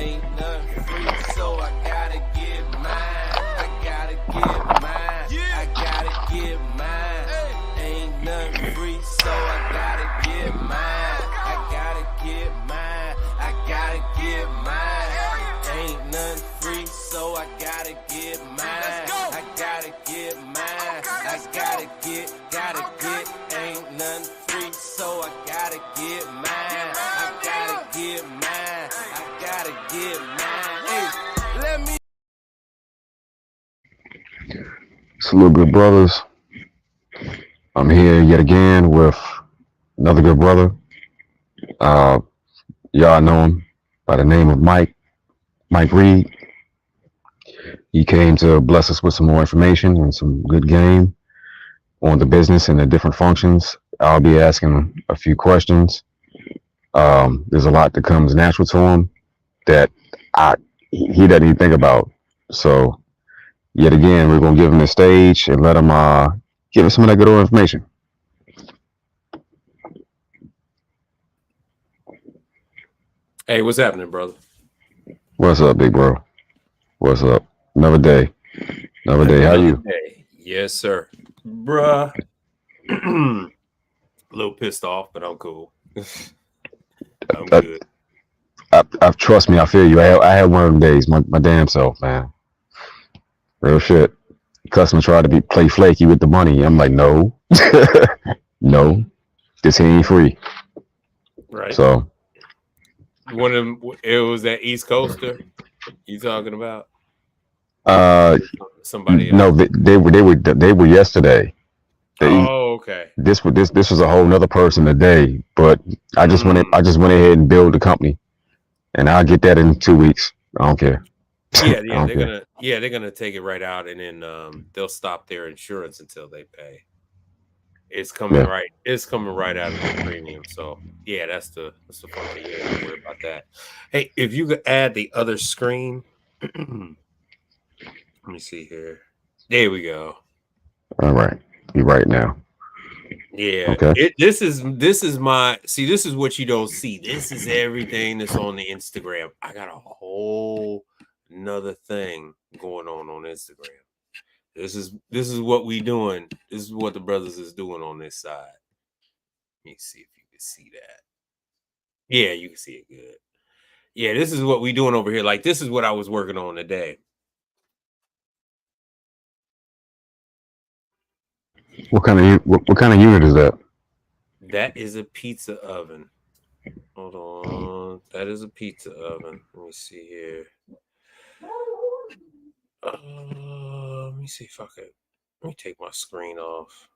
Ain't nothing free, so I gotta get mine. I gotta get mine. I gotta get mine. Ain't nothing free, so I gotta get mine. I gotta get mine. I gotta get mine. Ain't nothing free, so I gotta get mine. I gotta get mine. I gotta get. Ain't nothing free, so I gotta get mine. I gotta get mine. I gotta get mine. Hey, let me. Salute, good brothers. I'm here yet again with another good brother. Uh, y'all know him by the name of Mike Reed. He came to bless us with some more information and some good game on the business and the different functions. I'll be asking a few questions. There's a lot that comes natural to him that he doesn't even think about. So yet again, we're gonna give him the stage and let him give us some of that good old information. Hey, what's happening, brother? What's up, big bro? What's up? Another day. Another day. How you? Hey, yes, sir. Bruh. A little pissed off, but I'm cool. I'm good. I trust me. I feel you. I had one of them days. My damn self, man. Real shit. Customer tried to play flaky with the money. I'm like, no, no, this ain't free. Right. So One of them, it was that East Coaster you talking about? Somebody else. No, they were yesterday. Okay. This was a whole nother person today, but I just went ahead and built the company, and I'll get that in 2 weeks. I don't care. Yeah, they're gonna take it right out, and then they'll stop their insurance until they pay. It's coming right. It's coming right out of the premium. So yeah, that's the fun thing. You don't worry about that. Hey, if you could add the other screen, let me see here. There we go. All right, you right now. Yeah. Okay. This is my this is what you don't see. This is everything that's on the Instagram. I got a whole another thing going on Instagram. This is what we doing. This is what the brothers is doing on this side. Let me see if you can see that. Yeah, you can see it good. Yeah, this is what we doing over here. Like this is what I was working on today. What kind of unit is that? That is a pizza oven. Hold on. That is a pizza oven. Let me see here. Let me see if I could. Let me take my screen off.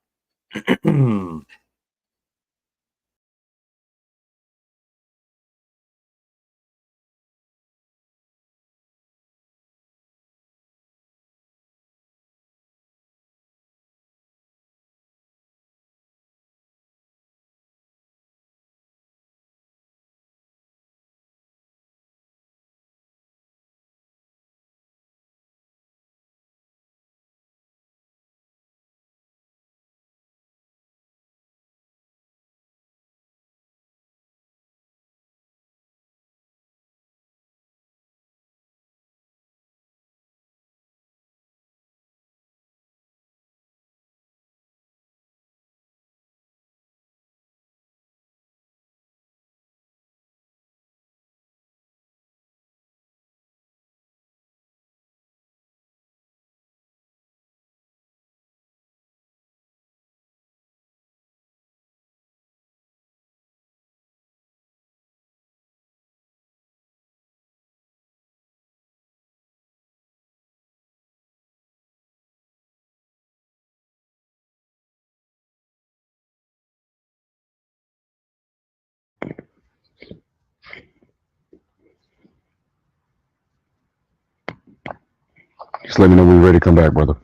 Just let me know when you're ready to come back, brother.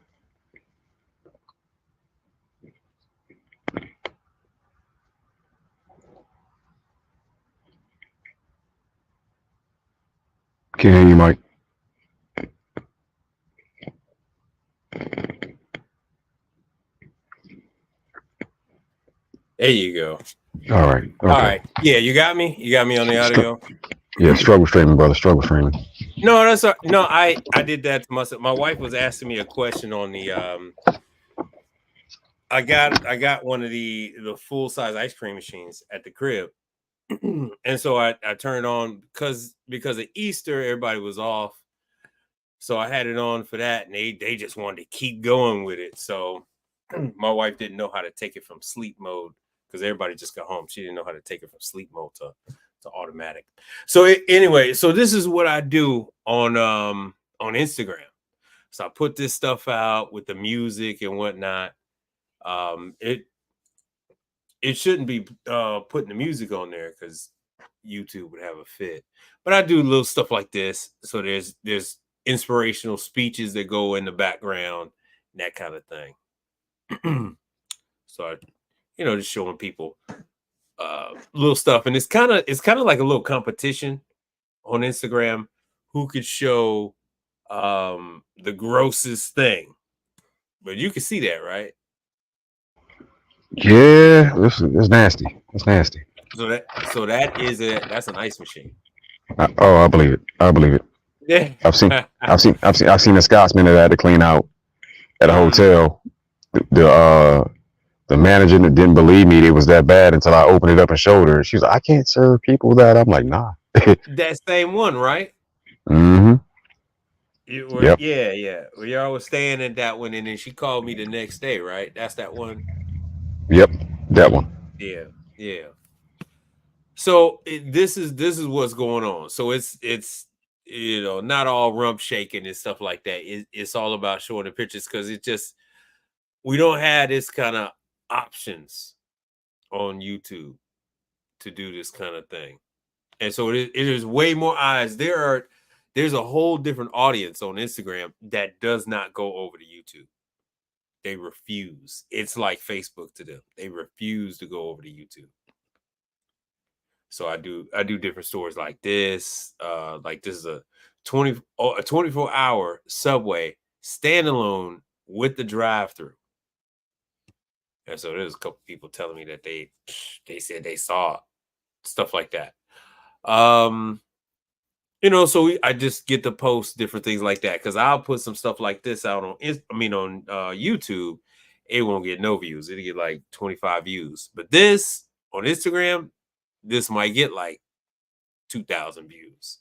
Can't hear you, Mike. There you go. All right. Okay. All right. Yeah, you got me. You got me on the audio. Yeah, struggle streaming, brother. Struggle streaming. No, that's no. I did that to myself. My wife was asking me a question on the I got one of the full size ice cream machines at the crib, and so I turned on because of Easter, everybody was off, so I had it on for that, and they just wanted to keep going with it. So my wife didn't know how to take it from sleep mode because everybody just got home. She didn't know how to take it from sleep mode to automatic. So anyway, so this is what I do on Instagram. So I put this stuff out with the music and whatnot. It shouldn't be putting the music on there because YouTube would have a fit. But I do little stuff like this. So there's inspirational speeches that go in the background, that kind of thing. So I, just showing people little stuff, and it's kind of like a little competition on Instagram who could show the grossest thing. But you can see that, right? Yeah, it's nasty. It's nasty. So that's an ice machine. I believe it. I believe it. Yeah, I've seen a Scotsman that had to clean out at a hotel. The manager didn't believe me it was that bad until I opened it up and showed her. She was like, "I can't serve people that." I'm like, "Nah." That same one, right? Mm-hmm. Yep. Yeah. Well, y'all was staying at that one, and then she called me the next day, right? That's that one. Yep, that one. Yeah. So this is what's going on. So it's not all rump shaking and stuff like that. It's all about showing the pictures because we don't have this kind of options on YouTube to do this kind of thing, and so it is way more eyes. There's a whole different audience on Instagram that does not go over to YouTube. They refuse. It's like Facebook to them. They refuse to go over to YouTube. So I do different stories like this. Like this is a 24-hour Subway standalone with the drive-through. And so there's a couple people telling me that they said they saw stuff like that. So I just get to post different things like that because I'll put some stuff like this out on YouTube. It won't get no views. It'll get like 25 views. But this on Instagram, this might get like 2,000 views.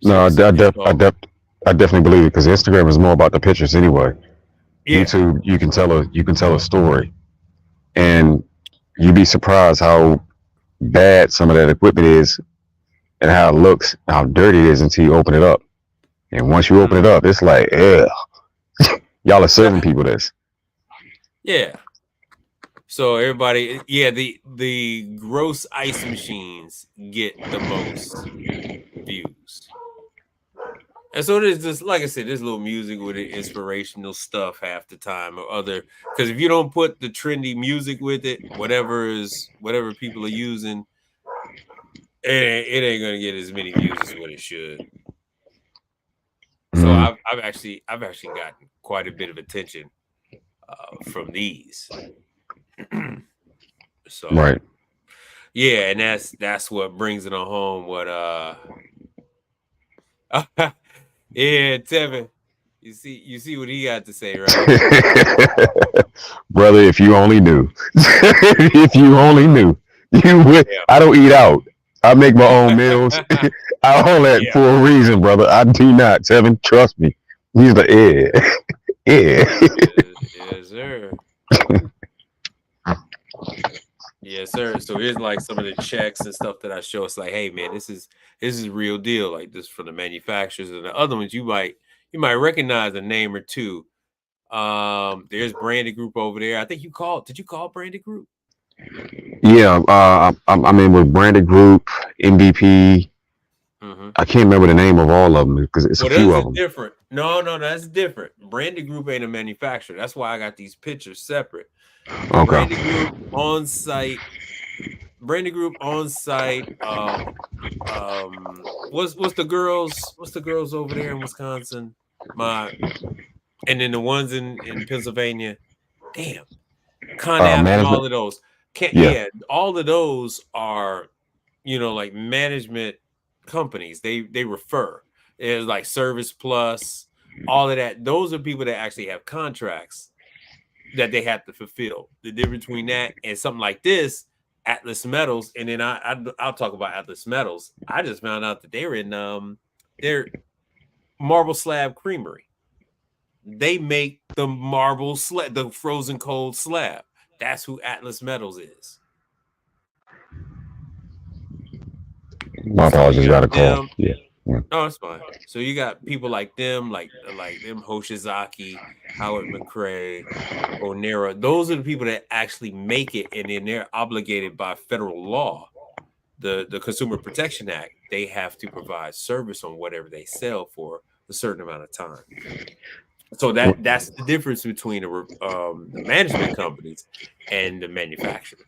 No, I definitely believe it because Instagram is more about the pictures anyway. Yeah. YouTube, you can tell a story, and you'd be surprised how bad some of that equipment is, and how it looks, how dirty it is until you open it up. And once you open it up, it's like, yeah, y'all are serving people this. Yeah. So everybody, the gross ice machines get the most views. And so there's just, like I said, there's little music with it, inspirational stuff half the time or other. Because if you don't put the trendy music with it, whatever people are using, it ain't gonna get as many views as what it should. So I've actually gotten quite a bit of attention from these. So right. Yeah, and that's what brings it on home. What yeah, Tevin, you see what he got to say, right? Brother, if you only knew. If you only knew. You would. Yeah. I don't eat out. I make my own meals. I own that for a reason, brother. I do not, Tevin. Trust me. He's like, Yes, sir. Yes, sir. So here's like some of the checks and stuff that I show. It's like, hey man, this is real deal. Like this from the manufacturers, and the other ones you might recognize a name or two. There's Branded Group over there. I think you called. Did you call Branded Group? Yeah, I'm in with Branded Group, MVP. Mm-hmm. I can't remember the name of all of them because it's a few of them. Different. No, that's different. Branded Group ain't a manufacturer. That's why I got these pictures separate. Okay. Branded Group on site. Branded Group on site. What's the girls over there in Wisconsin? And then the ones in Pennsylvania. Damn. Conap and Management. all of those. Yeah. Yeah, all of those are, like management companies. They refer. It's like Service Plus, all of that. Those are people that actually have contracts that they have to fulfill. The difference between that and something like this, Atlas Metals, and then I'll talk about Atlas Metals. I just found out that they're in their Marble Slab Creamery. They make the marble slab, the frozen cold slab. That's who Atlas Metals is. My So apologies, you got a got call. them. Yeah. Oh, it's fine. So you got people like them, like them Hoshizaki, Howard McRae, Onera. Those are the people that actually make it, and then they're obligated by federal law, the Consumer Protection Act. They have to provide service on whatever they sell for a certain amount of time. So that's the difference between the management companies and the manufacturers.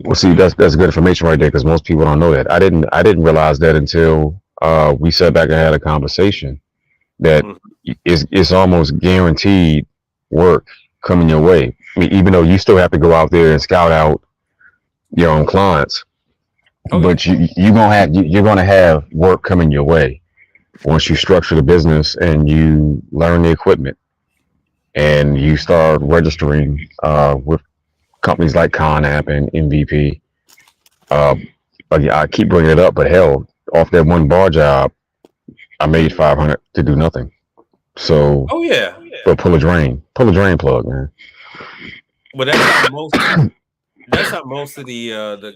Well, see, that's good information right there because most people don't know that. I didn't realize that until we sat back and had a conversation that it's almost guaranteed work coming your way. I mean, even though you still have to go out there and scout out your own clients, but you're gonna have work coming your way once you structure the business and you learn the equipment and you start registering with companies like Conap and MVP. I keep bringing it up, but hell, off that one bar job, I made 500 to do nothing. So, but pull a drain plug, man. Well, that's how most of the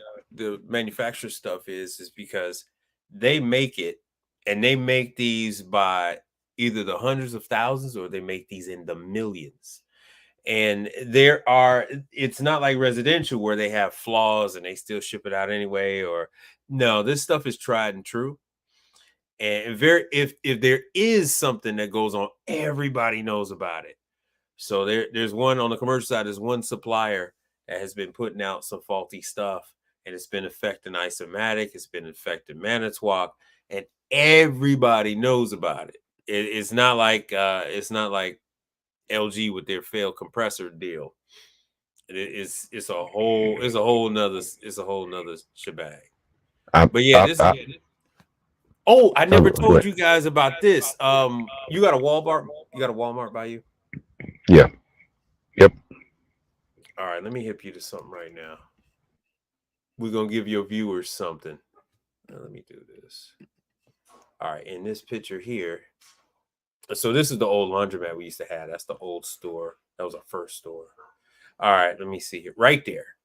manufacturer stuff is because they make it, and they make these by either the hundreds of thousands or they make these in the millions. And it's not like residential where they have flaws and they still ship it out anyway. Or no, this stuff is tried and true. And if there is something that goes on, everybody knows about it. So there's one on the commercial side. There's one supplier that has been putting out some faulty stuff, and it's been affecting Isomatic. It's been affecting Manitowoc, and everybody knows about it. It's not like LG with their failed compressor deal. It's a whole nother shebang. I never told you guys about this. You got a Walmart? You got a Walmart by you? Yeah. Yep. All right, let me hip you to something right now. We're gonna give your viewers something. Now, let me do this. All right, in this picture here. So this is the old laundromat we used to have. That's the old store. That was our first store. All right, let me see here. Right there.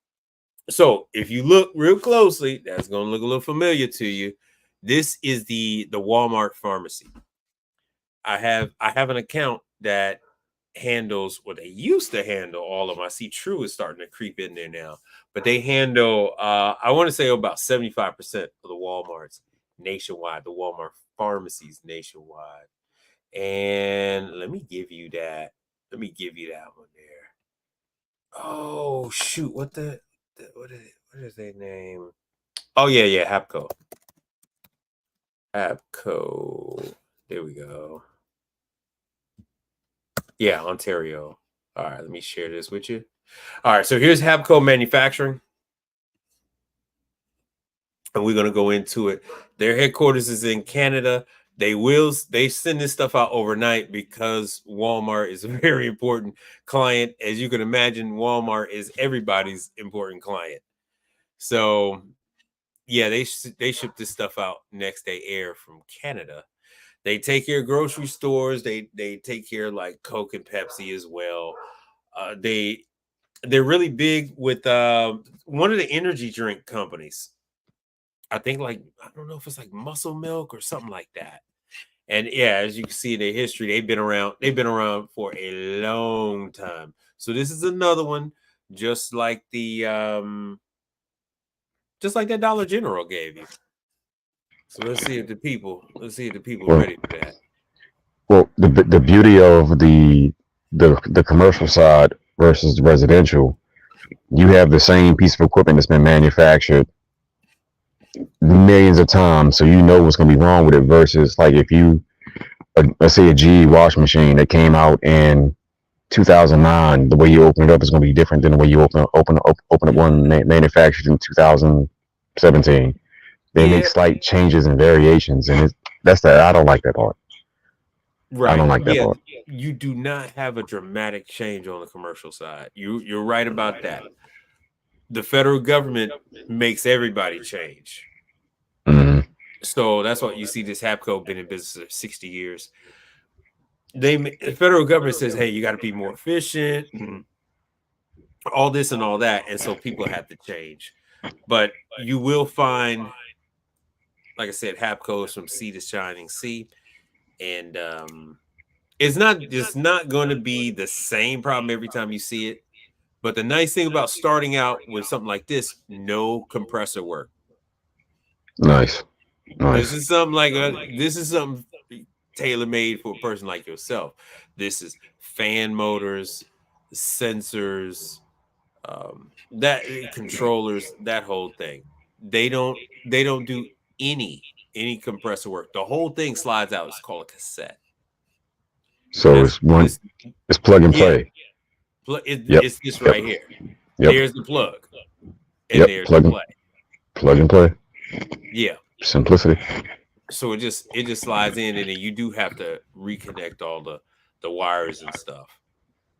So if you look real closely, that's gonna look a little familiar to you. This is the Walmart pharmacy. I have an account that handles what they used to handle all of them. I see True is starting to creep in there now, but they handle I want to say about 75% of the Walmarts nationwide, the Walmart pharmacies nationwide. And let me give you that one there. Oh shoot, what is their name? Oh yeah, Hapco. There we go. Yeah, Ontario. All right, let me share this with you. All right, so here's Hapco Manufacturing. And we're going to go into it. Their headquarters is in Canada. They send this stuff out overnight because Walmart is a very important client. As you can imagine, Walmart is everybody's important client. So, yeah, they ship this stuff out next day air from Canada. They take care of grocery stores. They take care of like Coke and Pepsi as well. They're really big with one of the energy drink companies. I think I don't know if it's like Muscle Milk or something like that. And yeah, as you can see in their history, they've been around for a long time. So this is another one, just like that Dollar General gave you. So let's see if the people are ready for that. Well, the beauty of the commercial side versus the residential, you have the same piece of equipment that's been manufactured millions of times, so you know what's going to be wrong with it. Versus like if you, let's say a GE washing machine that came out in 2009, the way you open it up is going to be different than the way you open up one manufactured in 2017. They make Yeah, slight changes and variations, and that's that. I don't like that part. I don't right. like that Yeah, part. you do not have a dramatic change on the commercial side. You're right about that. The federal government makes everybody change. Hmm. So that's what you see. This Hapco been in business for 60 years. The federal government says, "Hey, you got to be more efficient, and all this and all that," and so people have to change. But you will find, like I said, Hapco is from sea to shining sea, and it's not going to be the same problem every time you see it. But the nice thing about starting out with something like this, no compressor work. Nice, This nice. is something like this is something tailor made for a person like yourself. This is fan motors, sensors, that controllers, that whole thing. They don't do any compressor work. The whole thing slides out. It's called a cassette, and So that's it's one. this. It's plug and Yeah, play. Yep. it's this Yep. right here. Yep. There's the plug, and Yep. there's the play. Plug and play. Yeah. Simplicity. So it just slides in, and then you do have to reconnect all the wires and stuff.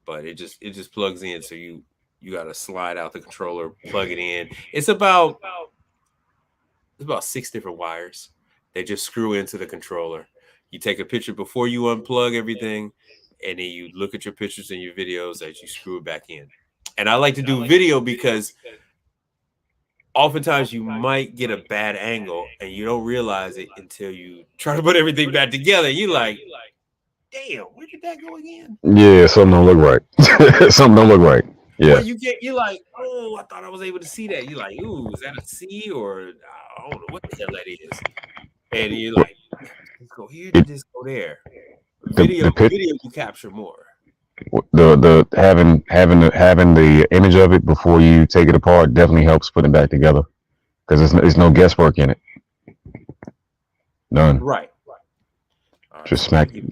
But it just plugs in. So you got to slide out the controller, plug it in. It's about 6 different wires. They just screw into the controller. You take a picture before you unplug everything, and then you look at your pictures and your videos as you screw it back in. And I like to do video because oftentimes you might get a bad angle and you don't realize it until you try to put everything back together. You like, damn, where did that go again? Yeah, something don't look right. Something don't look right. Or Yeah. you're like, oh, I thought I was able to see that. You're like, ooh, is that a C or I don't know what the hell that is. And you're like, did this go here? It Did this go there? the pit Video you capture more. the having the image of it before you take it apart definitely helps put it back together because there's no guesswork in it. None. Right. All right, Just so smack. let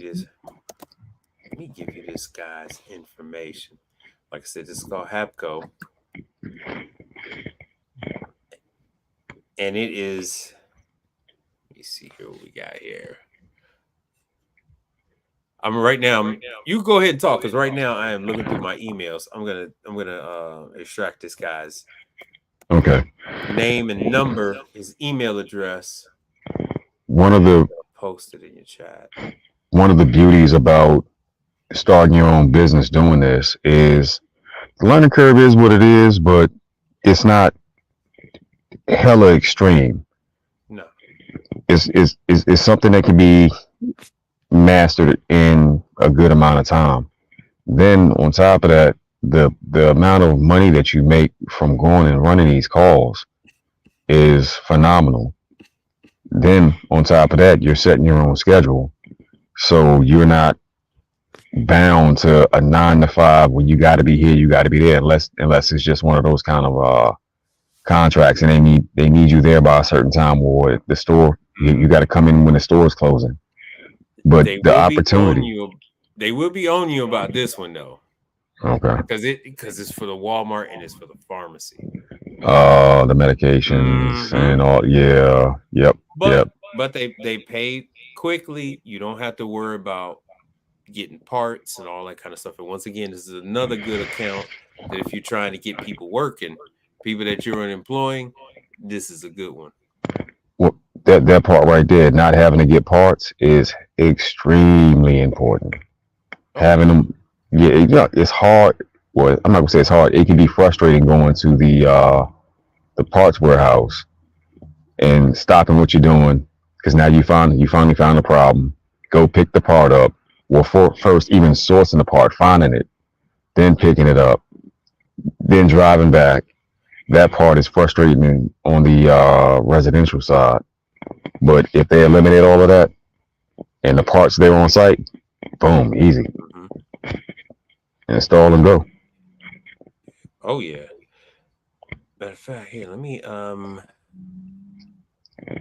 me give you this guy's information. Like I said, this is called Hapco. And it is, let me see here what we got here. I'm right now. You go ahead and talk because right now I am looking through my emails. I'm gonna extract this guy's Okay. name and number, his email address. One of the Post it in your chat. one of the beauties about starting your own business doing this is the learning curve is what it is, but it's not hella extreme. No. It's something that can be mastered in a good amount of time. Then on top of that, the amount of money that you make from going and running these calls is phenomenal. Then on top of that, you're setting your own schedule. So you're not bound to a 9 to 5 when you got to be here, you got to be there, unless it's just one of those kind of contracts and they need you there by a certain time or the store you got to come in when the store is closing. But They the will be on opportunity. you. They will be on you about this one though, Okay. because it's for the Walmart and it's for the pharmacy. The medications Mm-hmm. and all. Yeah. Yep. But Yep. they pay quickly. You don't have to worry about getting parts and all that kind of stuff. And once again, this is another good account that if you're trying to get people working, people that you're employing, this is a good one. Well, that part right there, not having to get parts, is extremely important. Oh, Having yeah. them, yeah, it's hard. Well, I'm not gonna say it's hard. It can be frustrating going to the parts warehouse and stopping what you're doing because now you finally found the problem. Go pick the part up. Well, first even sourcing the part, finding it, then picking it up, then driving back. That part is frustrating on the residential side. But if they eliminate all of that and the parts there on site, boom, easy. Mm-hmm. Install and go. Oh yeah. Matter of fact, here, let me I'm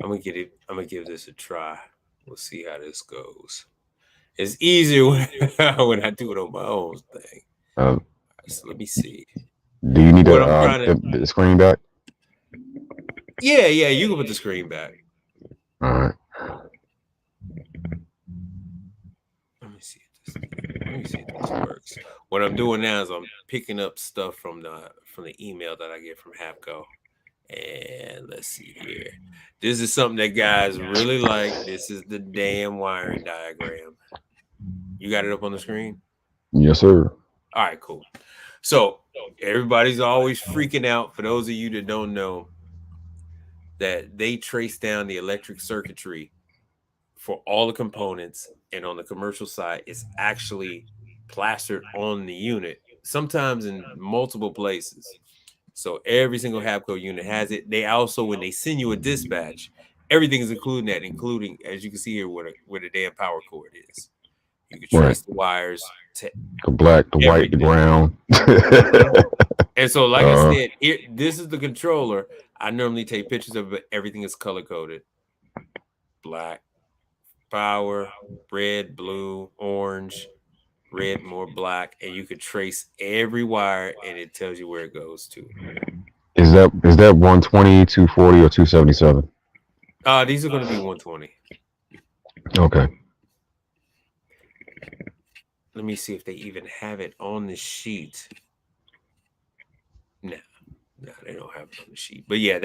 gonna give this a try. We'll see how this goes. It's easier when I do it on my own thing. Uh, So let me see. do you need What I'm trying to. the screen back? Yeah, you can put the screen back. All right. Let me see if this works. What I'm doing now is I'm picking up stuff from the email that I get from Hapco. And let's see here. This is something that guys really like. This is the damn wiring diagram. You got it up on the screen? Yes, sir. All right, cool. So everybody's always freaking out. For those of you that don't know, that they trace down the electric circuitry for all the components, and on the commercial side, it's actually plastered on the unit, sometimes in multiple places. So every single Hapco unit has it. They also, when they send you a dispatch, everything is including that, including, as you can see here, where the damn power cord is. You can Right. trace the wires to The black, the white, the everything. brown. And so, like I said, this is the controller. I normally take pictures of it. Everything is color coded. Black, power, red, blue, orange, red, more black, and you could trace every wire, and it tells you where it goes to. Is that 120, 240, or 277? These are going to be 120. Okay. Let me see if they even have it on the sheet. No, they don't have it on the sheet. But yeah,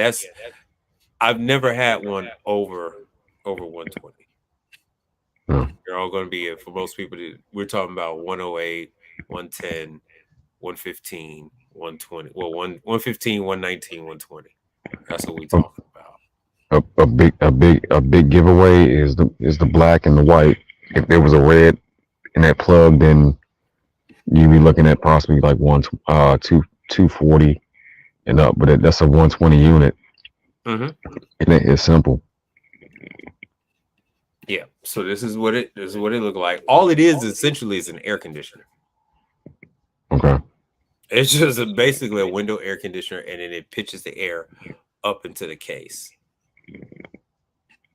I've never had one over 120. They're all going to be, for most people, we're talking about 108, 110, 115, 120. Well, 115, 119, 120. That's what we're talking about. A big giveaway is the black and the white. If there was a red in that plug, then you'd be looking at possibly like 240 and up. But that's a 120 unit. Mm-hmm. And it's simple. Yeah. So this is what it looked like. All it is essentially is an air conditioner. Okay. It's just basically a window air conditioner, and then it pitches the air up into the case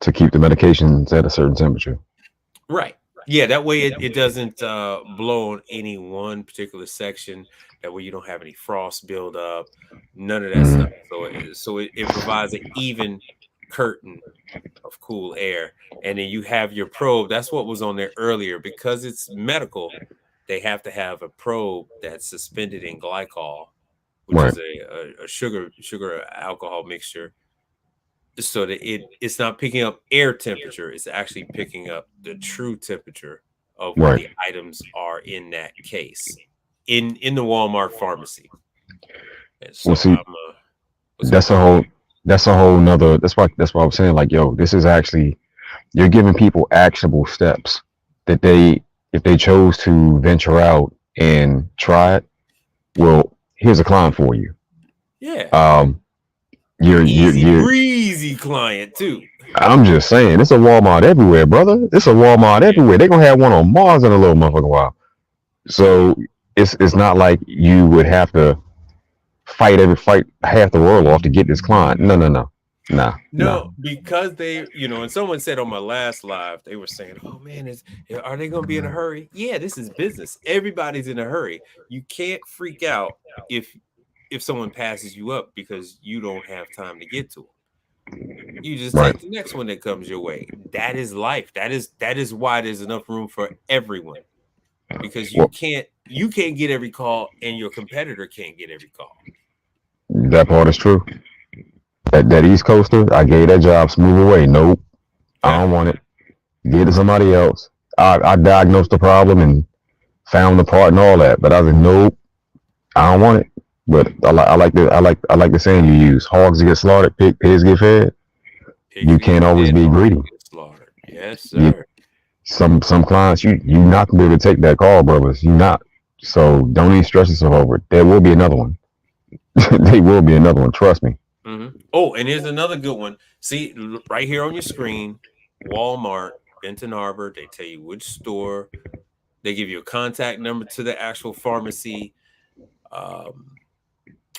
To keep the medications at a certain temperature. Right. Yeah, that way it doesn't blow on any one particular section. That way you don't have any frost build up, none of that stuff. So it provides an even curtain of cool air. And then you have your probe. That's what was on there earlier. Because it's medical, they have to have a probe that's suspended in glycol, which Right. is a sugar alcohol mixture, so that it's not picking up air temperature. It's actually picking up the true temperature of what the items are in that case in the Walmart pharmacy. And so Well, see, that's a whole nother. That's why I was saying, like, yo, this is actually, you're giving people actionable steps that if they chose to venture out and try it, well, here's a client for you. Yeah. You're breezy client too. I'm just saying, it's a Walmart everywhere, brother. It's a Walmart everywhere. They're gonna have one on Mars in a little motherfucking while. So it's not like you would have to fight half the world off to get this client. No. Because they, and someone said on my last live, they were saying, "Oh man, are they going to be in a hurry?" Yeah, this is business. Everybody's in a hurry. You can't freak out if someone passes you up because you don't have time to get to them. You just take the next one that comes your way. That is life. That is why there's enough room for everyone, because you can't get every call, and your competitor can't get every call. That part is true. That East Coaster, I gave that job, smooth away. Nope, I don't want it. Give it to somebody else. I diagnosed the problem and found the part and all that, but I was like, nope, I don't want it. But I like the saying you use: hogs get slaughtered, pigs get fed. You can't always be greedy. Yes, sir. Some clients, you not gonna be able to take that call, brothers. You not. So don't even stress yourself over it. There will be another one. There will be another one. Trust me. Mm-hmm. Oh, and here's another good one. See right here on your screen, Walmart, Benton Harbor. They tell you which store. They give you a contact number to the actual pharmacy.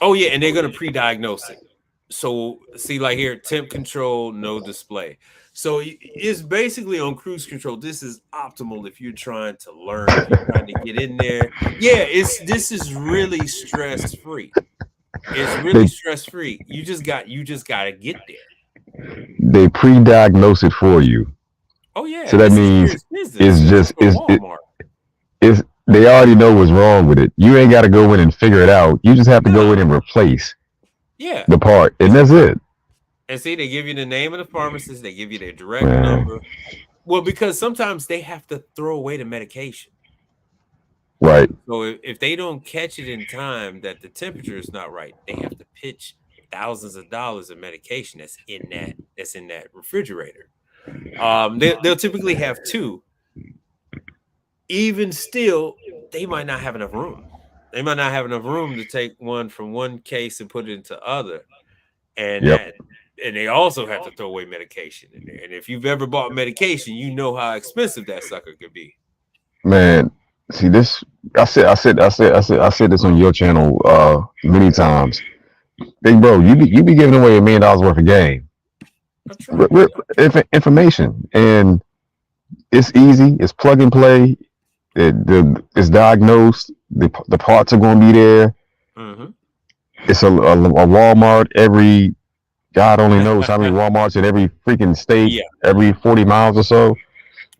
Oh yeah, and they're gonna pre-diagnose it. So see, like here, temp control, no display. So it's basically on cruise control. This is optimal if you're trying to learn, if you're trying to get in there. Yeah, this is really stress free. It's really They stress free. You just got to get there. they pre-diagnose it for you. Oh yeah, So that this is means serious business. it's This is just for Walmart. it's they already know what's wrong with it. You ain't got to go in and figure it out. You just have to go in Nah, and replace yeah. the part, and that's it. And see, they give you the name of the pharmacist. They give you their direct Man, number. Well, because sometimes they have to throw away the medication. right. So if they don't catch it in time that the temperature is not right, they have to pitch thousands of dollars of medication that's in that refrigerator. They'll typically have two. Even still, they might not have enough room. They might not have enough room to take one from one case and put it into other. And Yep. that and they also have to throw away medication in there. And if you've ever bought medication, you know how expensive that sucker could be. Man, see this. I said this on your channel many times. Big bro, you be giving away $1 million worth of game, I try. information, and it's easy. It's plug and play. It's diagnosed. The parts are going to be there. Mm-hmm. It's a Walmart every God only knows how many Walmarts in every freaking state, Yeah, every 40 miles or so.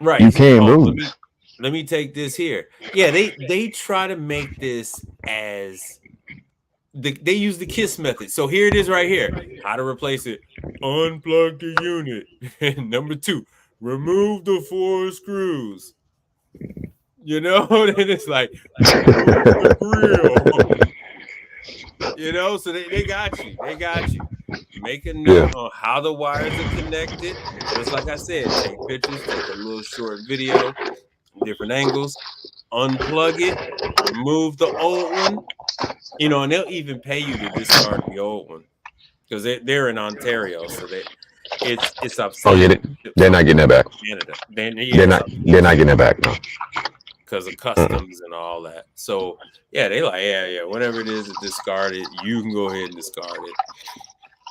right. You can't Oh, let me lose. let me take this here. Yeah, they try to make this as they use the KISS method. So here it is right here. How to replace it. Unplug the unit. Number 2, remove the 4 screws. Then it's like remove the grill. So they got you. They got you. Make a Yeah. note on how the wires are connected. Just like I said, take pictures, take a little short video, different angles, unplug it, remove the old one, and they'll even pay you to discard the old one because they're in Ontario, so that it's Oh yeah, obscene. Ships they're not all getting that back. Canada. Then yeah, They're it's not. obscene They're not getting that back. No. because of Uh-uh. customs and all that. So yeah, they like whatever it is to discard it, you can go ahead and discard it.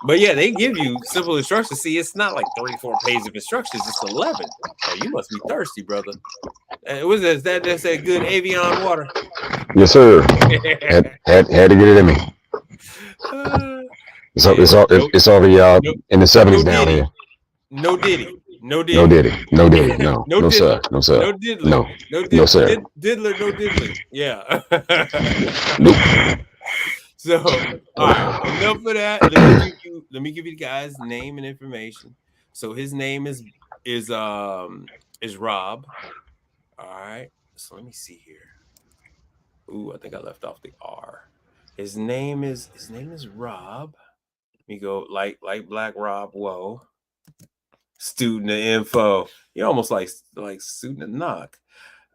But yeah, they give you simple instructions. See, it's not like 3-4 pages of instructions; it's 11. Oh, you must be thirsty, brother. Was that's that good Avion water? Yes, sir. Had to get it in me. Yeah, It's already no, in the no '70s down Diddy, here. no Diddy, no No Diddy, diddy. No diddy. No. no No sir. Diddler, No sir. no Diddler, No. no No sir. Diddler, no Diddly. Yeah. Nope. So, all right, enough of that. Let me give you the guy's name and information. So his name is Rob. All right. So let me see here. Ooh, I think I left off the R. His name is Rob. Let me go like Black Rob. Whoa. Student of info. You're almost like student of knock.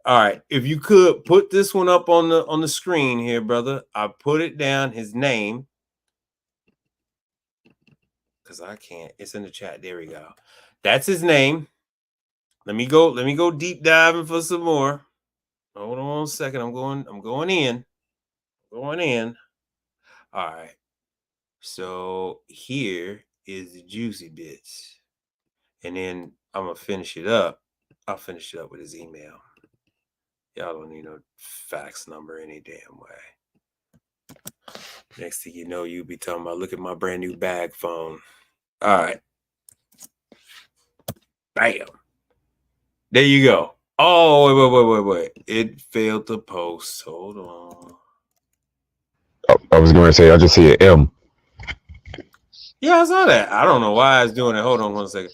All right. If you could put this one up on the screen here, brother. I put it down, his name. Because I can't. It's in the chat. There we go. That's his name. Let me go deep diving for some more. Hold on a second. I'm going in. Going in. All right. So here is the juicy bits. And then I'm gonna finish it up. I'll finish it up with his email. Y'all don't need no fax number any damn way. Next thing you know, you'll be talking about, look at my brand new bag phone. All right. Bam. There you go. Oh, wait. It failed to post. Hold on. I was going to say I just see an M. Yeah, I saw that. I don't know why I was doing it. Hold on 1 second.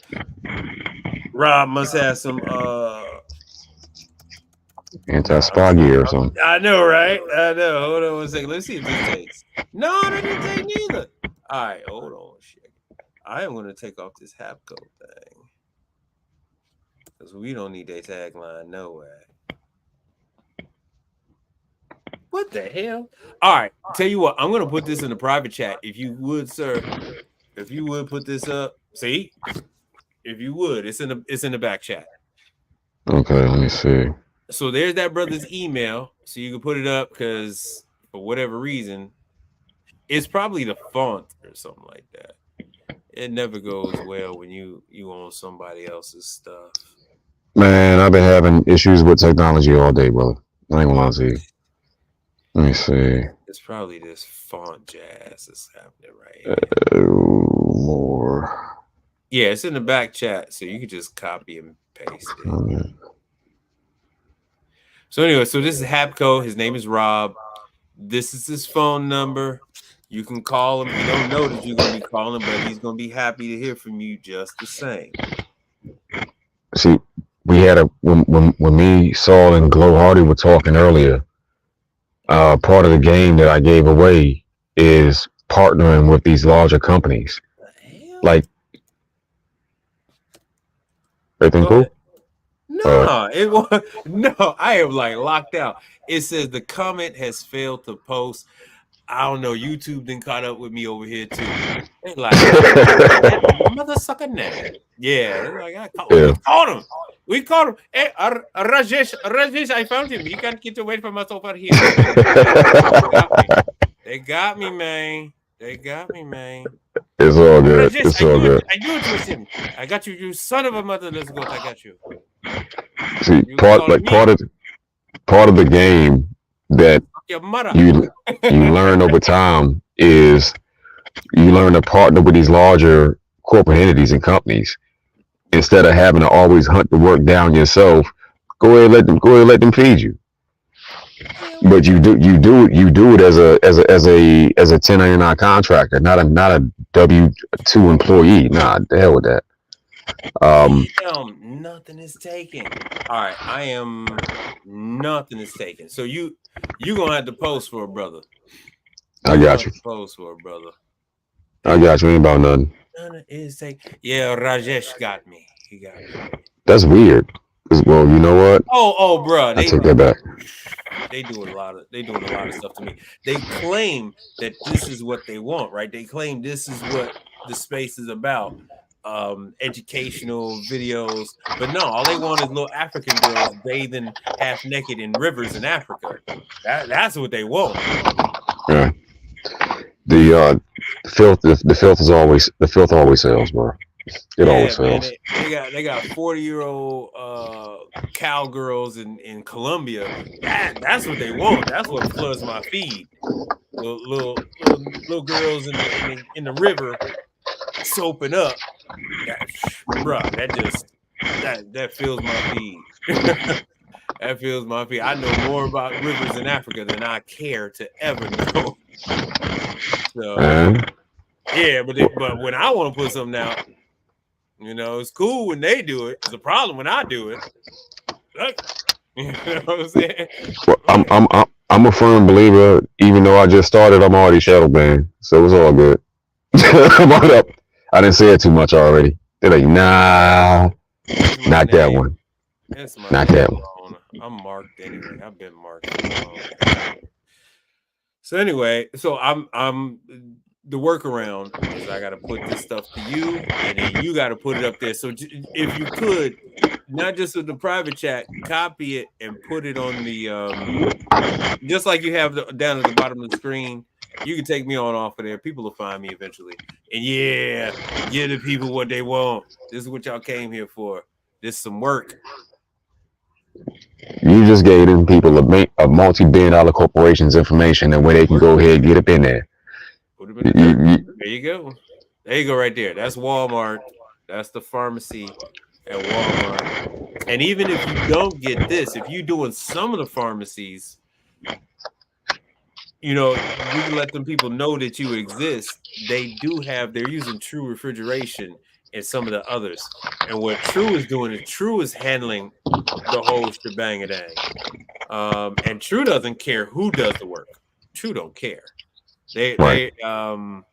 Rob must have some Anti-spy gear or something. I know, right? I know. Hold on 1 second. Let's see if this takes. No, that didn't take neither. All right, hold on. Shit. I am going to take off this Hapco thing. Because we don't need that tagline, no way. What the hell? All right, tell you what, I'm going to put this in the private chat. If you would, sir, if you would put this up. See? If you would, it's in the back chat. Okay, let me see. So there's that brother's email. So you can put it up because for whatever reason, It's probably the font or something like that. It never goes well when you own somebody else's stuff. Man, I've been having issues with technology all day, brother. I ain't gonna lie to you. Let me see. It's probably this font jazz that's happening right here. More. Yeah, it's in the back chat, so you can just copy and paste it. So anyway, so this is Hapco. His name is Rob. This is his phone number. You can call him. He don't know that you're gonna be calling, but he's gonna be happy to hear from you just the same. See, we had a when me, Saul, and Glow Hardy were talking earlier. Part of the game that I gave away is partnering with these larger companies. Like, everything cool? No, it was no. I am like locked out. It says the comment has failed to post. I don't know. YouTube then caught up with me over here too. They like mother sucker now. Yeah, like we caught him. We caught him. Hey, Rajesh, I found him. You can't get away from us over here. They got me, man. They got me, man. It's all good. Rajesh, it's all good. I knew it was him. I got you, you son of a mother. Let's go. I got you. See, part of the game that you learn over time is you learn to partner with these larger corporate entities and companies instead of having to always hunt the work down yourself. Go ahead, let them feed you. But you do it as a 1099 contractor, not a W-2 employee. Nah, the hell with that. Nothing is taken. All right, I am. Nothing is taken. So you gonna have to post for a brother. I got you. Post for a brother. I got you. Ain't about nothing. None is taken. Yeah, Rajesh got me. He got me. That's weird. Well, you know what? Oh, bro. I take that back. They doing a lot of stuff to me. They claim that this is what they want, right? They claim this is what the space is about. Educational videos, but no, all they want is little African girls bathing half naked in rivers in Africa. That's what they want. Yeah. The filth always sells, bro. It always sells. Man, they got 40-year-old cowgirls in Colombia. That's what they want. That's what floods my feed. Little girls in the river soaping up. That fills my feed. That fills my feed. I know more about rivers in Africa than I care to ever know. So yeah, but when I want to put something out, it's cool when they do it. It's a problem when I do it. You know what I'm saying? Well, I'm a firm believer. Even though I just started, I'm already shadow banned, so it's all good. I'm all up. I didn't say it too much already. They're like, nah, not that one. Not that one. I'm marked anyway. I've been marked. So anyway, so I'm the workaround is I got to put this stuff to you, and then you got to put it up there. So if you could, not just with the private chat, copy it and put it on the just like you have down at the bottom of the screen. You can take me on off of there. People will find me eventually. And yeah, give the people what they want. This is what y'all came here for. This is some work. You just gave them people a multi-billion-dollar corporation's information and where they can go ahead and get up in there. There you go. There you go right there. That's Walmart. That's the pharmacy at Walmart. And even if you don't get this, if you're doing some of the pharmacies, you can let them people know that you exist. They're using True refrigeration and some of the others. And what True is doing is True is handling the whole shebang. And True doesn't care who does the work. True don't care. They don't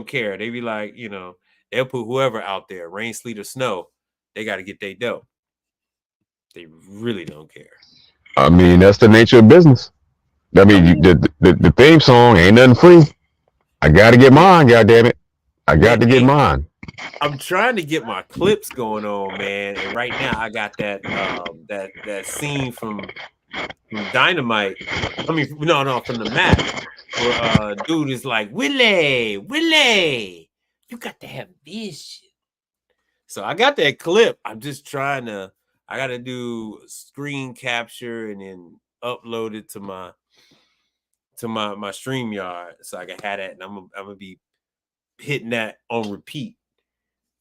care. They be like, they'll put whoever out there, rain, sleet, or snow. They got to get their dough. They really don't care. I mean, that's the nature of business. I mean, the theme song ain't nothing free. I got to get mine, goddammit. I got to get mine. I'm trying to get my clips going on, man. And right now I got that scene from from Dynamite. I mean, no, from the Mac. Where dude is like, Willie, you got to have vision. So I got that clip. I'm just trying to. I got to do screen capture and then upload it to my StreamYard so I can have that, and I'm gonna be hitting that on repeat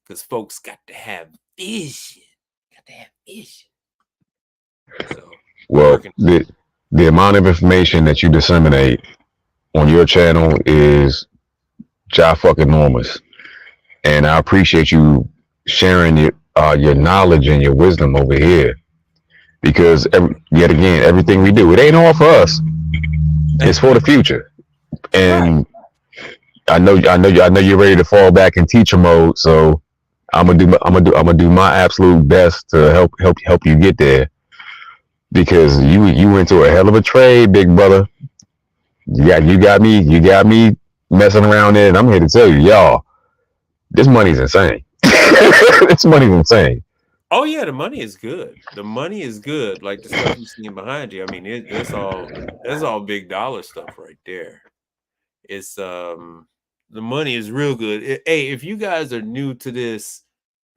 because folks got to have vision. Got to have vision. So Well, the amount of information that you disseminate on your channel is fucking enormous, and I appreciate you sharing your knowledge and your wisdom over here. Because yet again, everything we do, it ain't all for us. It's for the future. And I know you're ready to fall back in teacher mode. So I'm gonna do my absolute best to help you get there. Because you went to a hell of a trade, big brother. You got me messing around there, and I'm here to tell you, y'all, this money's insane. This money's insane. Oh yeah, the money is good. The money is good. Like the stuff you're seeing behind you. I mean, that's all big dollar stuff right there. It's the money is real good. Hey, if you guys are new to this,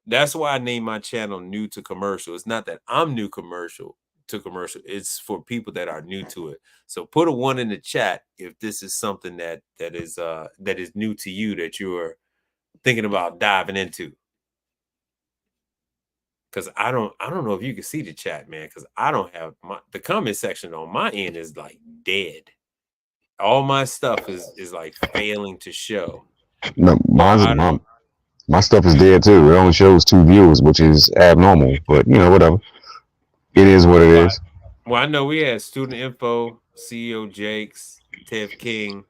that's why I named my channel New to Commercial. It's not that I'm new to commercial. It's for people that are new to it. So put a 1 in the chat if this is something that is new to you that you're thinking about diving into. Because I don't know if you can see the chat, man. Because I don't have the comment section on my end is like dead. All my stuff is like failing to show. No, my stuff is dead too. It only shows 2 viewers, which is abnormal. But whatever. It is what it is. Well, I know we had student info, CEO Jakes, Tev King,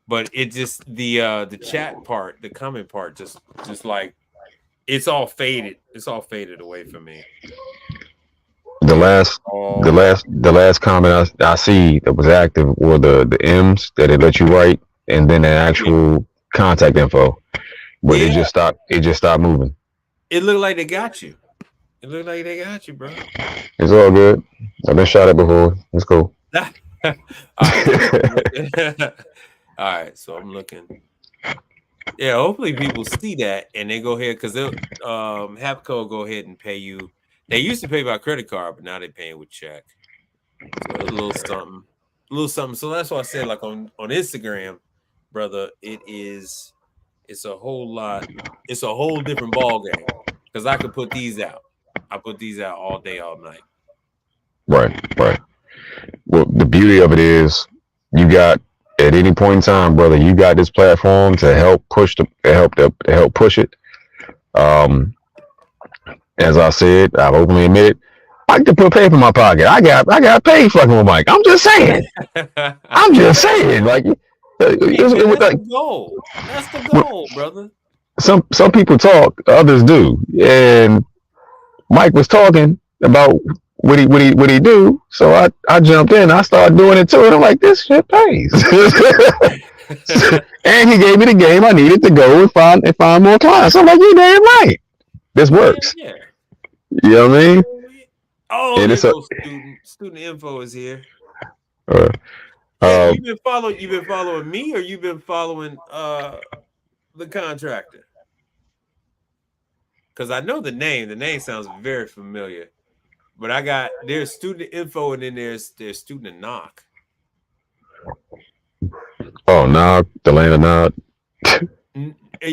but it just the chat part, the comment part, just like it's all faded. It's all faded away from me. The last comment I see that was active were the M's that it let you write, and then the actual contact info. But it just stopped moving. It looked like they got you. It looked like they got you, bro. It's all good. I've been shot at before. Let's go. All right. All right. So I'm looking. Yeah, hopefully people see that and they go ahead because they'll Hapco go ahead and pay you. They used to pay by credit card, but now they're paying with check. So a little something. So that's why I said, like on Instagram, brother, it's a whole lot. It's a whole different ball game because I could put these out. I put these out all day, all night. Right. Well, the beauty of it is you got at any point in time, brother, you got this platform to help push it. As I said, I've openly admitted, I can put paper in my pocket. I got paid fucking with Mike. I'm just saying. Like that's the goal. That's the goal, brother. Some people talk, others do, and Mike was talking about what he do, so I jumped in. I started doing it too, and I'm like, this shit pays. And he gave me the game I needed to go and find more clients. I'm like, you damn right, this works. Yeah. You know what I mean? Oh, and student info is here. You've been following me, or you've been following the contractor? Because I know the name. The name sounds very familiar. But there's student info and then there's student knock. Oh, Nog, the land of Nog.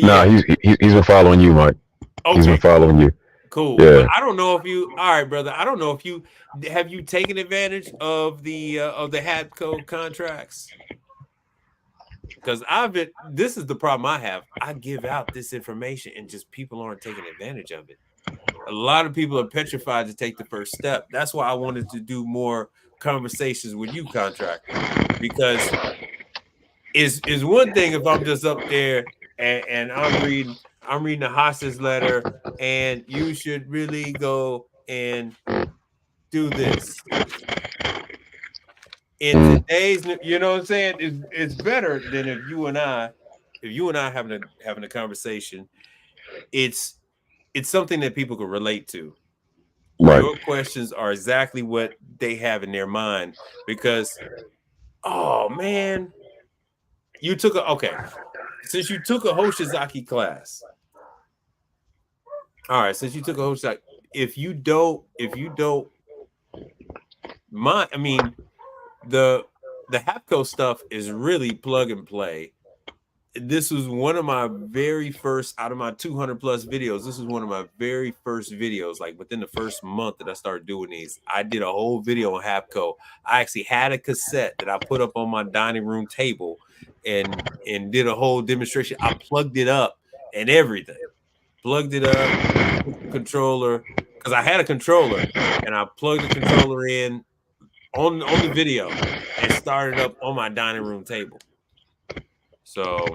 Nah, he's been following you, Mike. Okay. He's been following you. Cool. Yeah. But I don't know if you. All right, brother. I don't know if you have taken advantage of the Hadco contracts. Because this is the problem I have. I give out this information and just people aren't taking advantage of it. A lot of people are petrified to take the first step. That's why I wanted to do more conversations with you, contractor, because it's one thing if I'm just up there and I'm reading the hostage letter and you should really go and do this. In today's, you know what I'm saying? It's better than if you and I having a conversation. It's something that people can relate to. Right. Your questions are exactly what they have in their mind because, oh man, you took a okay. Since you took a Hoshizaki class, all right. Since you took a Hoshizaki, if you don't, I mean, the the Hapco stuff is really plug and play. This was one of my very first out of my 200 plus videos. This was one of my very first videos. Like within the first month that I started doing these, I did a whole video on Hapco. I actually had a cassette that I put up on my dining room table and did a whole demonstration. I plugged it up and everything. Plugged it up, took the controller because I had a controller and I plugged the controller in on the video and started up on my dining room table. So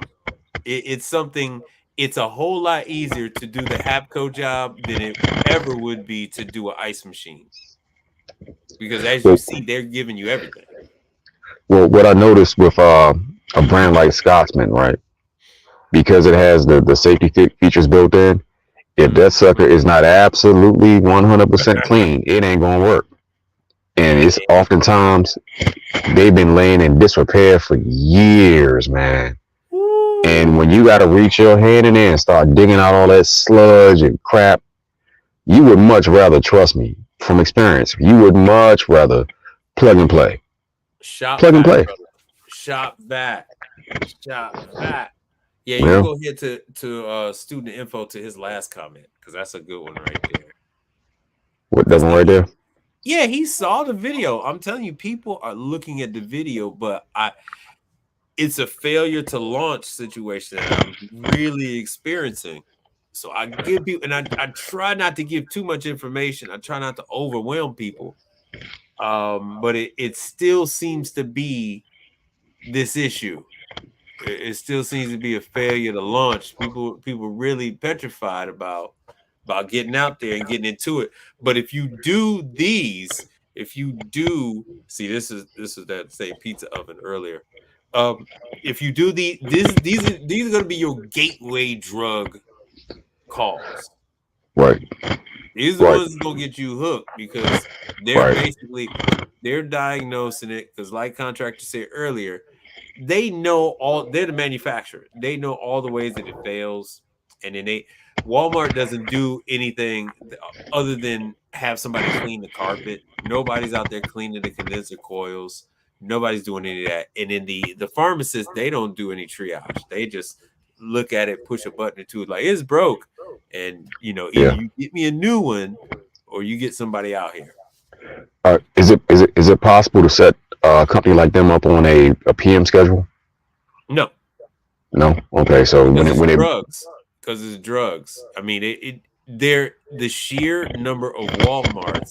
it's something. It's a whole lot easier to do the Hapco job than it ever would be to do an ice machine because, as you Well, see, they're giving you everything. well, what I noticed with a brand like Scotsman, right? Because it has the safety features built in. If that sucker is not absolutely 100% clean, it ain't gonna work. And it's Man, oftentimes they've been laying in disrepair for years, man. And woo. when you got to reach your hand in there and start digging out all that sludge and crap, you would much rather, trust me, from experience, you would much rather plug and play. Shop Plug and vac, play. brother. Shop vac. Shop vac. Yeah, you can Well, go ahead to student info to his last comment because that's a good one right there. what that Because one right there? yeah, he saw the video. I'm telling you, people are looking at the video, but it's a failure to launch situation that I'm really experiencing. So I give people, and I try not to give too much information. I try not to overwhelm people. But it still seems to be this issue. It still seems to be a failure to launch. People really petrified about getting out there and getting into it. But if you do these, if you do see this is that say pizza oven earlier. If you do these are going to be your gateway drug calls. Right, These are the right, ones that's gonna get you hooked because right. they're diagnosing it because, like contractors said earlier, they know they're the manufacturer. They know all the ways that it fails, and then Walmart doesn't do anything other than have somebody clean the carpet. Nobody's out there cleaning the condenser coils. Nobody's doing any of that. And then the pharmacists, they don't do any triage. They just look at it, push a button or two, like it's broke, and either Yeah. you get me a new one or you get somebody out here. Is it possible to set a company like them up on a PM schedule? No, No. Okay. So because when it it's drugs. I mean, they're the sheer number of Walmarts.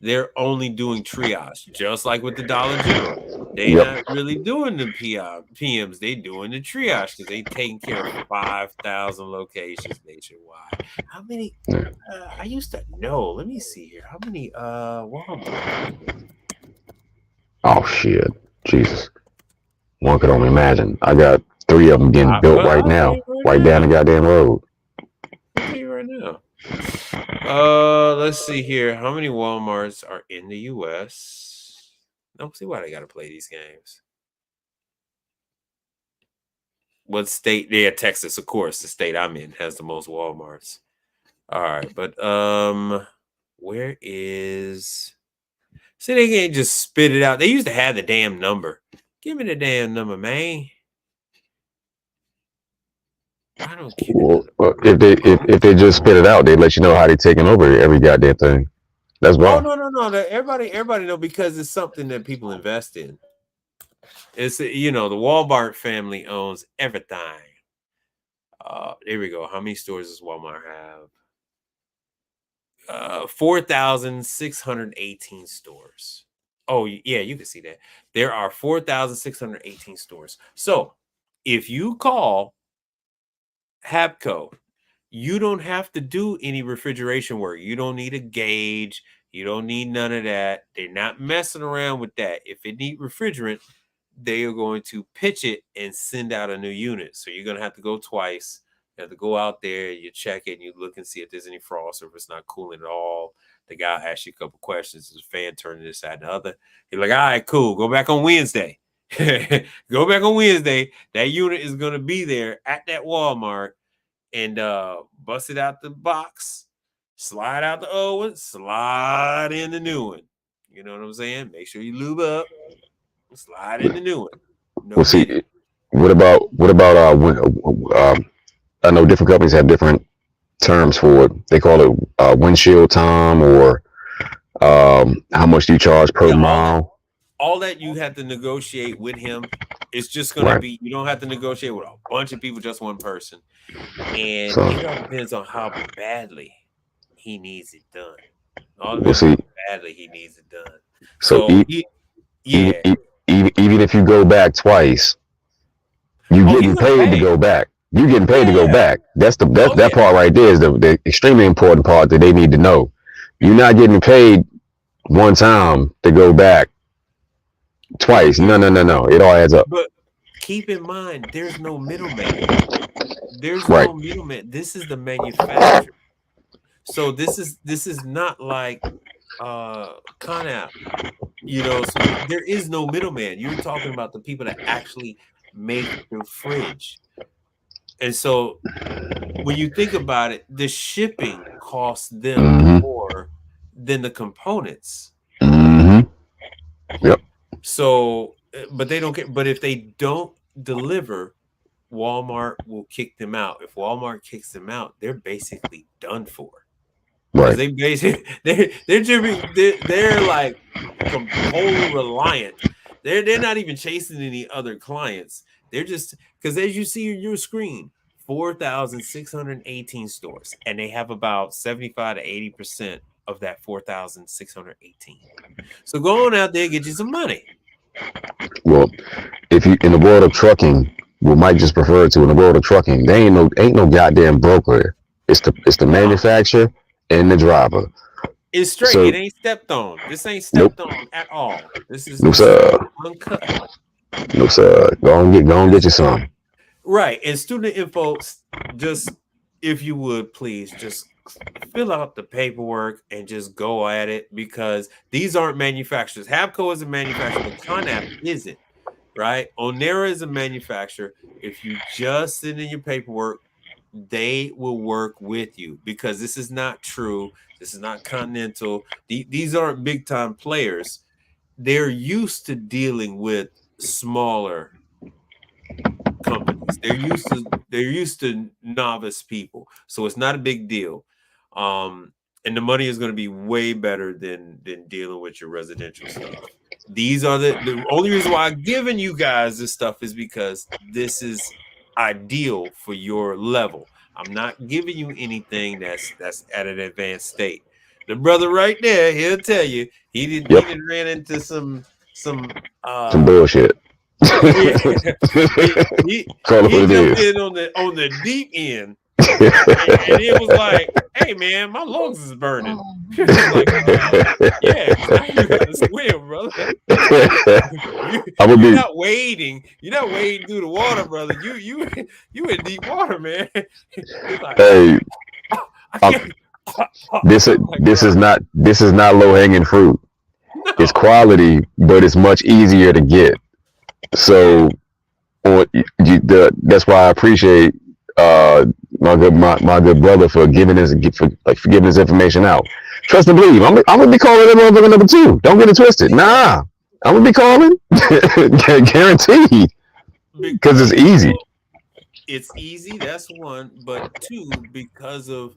They're only doing triage, just like with the Dollar General. They yep. not really doing the PMs. They doing the triage because they taking care of 5,000 locations nationwide. How many? Yeah. I used to know. Let me see here. How many Walmart? Oh shit. Jesus. One could only imagine. I got 3 of them getting built Well, right I'll tell now, you right right down the now. goddamn road. I'll tell you right now. Let's see here. How many Walmarts are in the US? Don't see why they gotta play these games. What state? Yeah, Texas, of course. The state I'm in has the most Walmarts. All right, but where is see they can't just spit it out. They used to have the damn number. Give me the damn number, man. I don't care. Well, if they just spit it out, they let you know how they taking over every goddamn thing. That's Oh why. no. Everybody know because it's something that people invest in. It's the Walmart family owns everything. There we go. How many stores does Walmart have? 4,618 stores. Oh yeah, you can see that. There are 4,618 stores. So if you call Habco, you don't have to do any refrigeration work. You don't need a gauge. You don't need none of that. They're not messing around with that. If it need refrigerant, they are going to pitch it and send out a new unit. So you're going to have to go twice. You have to go out there, you check it, and you look and see if there's any frost or if it's not cooling at all. The guy will ask you a couple questions. There's a fan turning this side and the other. He's like, all right, cool. Go back on Wednesday. Go back on Wednesday. That unit is going to be there at that Walmart, and bust it out the box, slide out the old one, slide in the new one. You know what I'm saying? Make sure you lube up, slide in the new one. No Well, see, kidding. what about I know different companies have different terms for it. They call it windshield time, or how much do you charge per Yeah, mile? all that you have to negotiate with him. It's just going to Right. be, you don't have to negotiate with a bunch of people, just one person. And So, it all depends on how badly he needs it done. All we'll depends on see. how badly he needs it done. So, So, yeah. even if you go back twice, you Oh, he's getting going to paid to pay. go back. You getting paid to go Yeah. back. That's the Oh, that yeah. part right there is the extremely important part that they need to know. You're not getting paid one time to go back twice. No. It all adds up. But keep in mind, there's no middleman. There's Right. no middleman. This is the manufacturer. So this is not like Con-App, you know. So there is no middleman. You're talking about the people that actually make the fridge. And so when you think about it, the shipping costs them Mhm. more than the components. Mm-hmm. Yep. So, but they don't get. But if they don't deliver, Walmart will kick them out. If Walmart kicks them out, they're basically done for. Because Right. they basically they're like wholly reliant. They're not even chasing any other clients. They're just, because as you see in your screen, 4,618 stores, and they have about 75 to 80% of that 4,618. So go on out there and get you some money. Well, if you in the world of trucking, what Mike just referred to, in the world of trucking, there ain't no goddamn broker. It's the manufacturer and the driver. It's straight. So, It ain't stepped on. This ain't nope. stepped on at all. This is No sir. uncut. No sir. Go and get you some. Right. And student info, just, if you would please just fill out the paperwork and just go at it, because these aren't manufacturers. Habco is a manufacturer, but Con-App isn't. Right? Onera is a manufacturer. If you just send in your paperwork, they will work with you, because this is not True. This is not Continental. These aren't big time players. They're used to dealing with smaller companies. They're used to novice people. So it's not a big deal. And the money is going to be way better than dealing with your residential stuff. These are the only reason why I'm giving you guys this stuff is because this is ideal for your level. I'm not giving you anything that's at an advanced state. The brother right there, he'll tell you he didn't ran into some bullshit. yeah, he Call it what it jumped is. in on the deep end, and it was like, "Hey man, my lungs is burning." Like, yeah, now you got to swim, brother. You're not wading. You're not wading through the water, brother. You in deep water, man. Like, Hey, I can't. this is not low hanging fruit. No. It's quality, but it's much easier to get. So, that's why I appreciate my good brother for giving this information out. Trust and believe. I'm gonna be calling that motherfucker number 2. Don't get it twisted. Nah, I'm gonna be calling. Guaranteed. Because it's easy. It's easy. That's one, but two, because of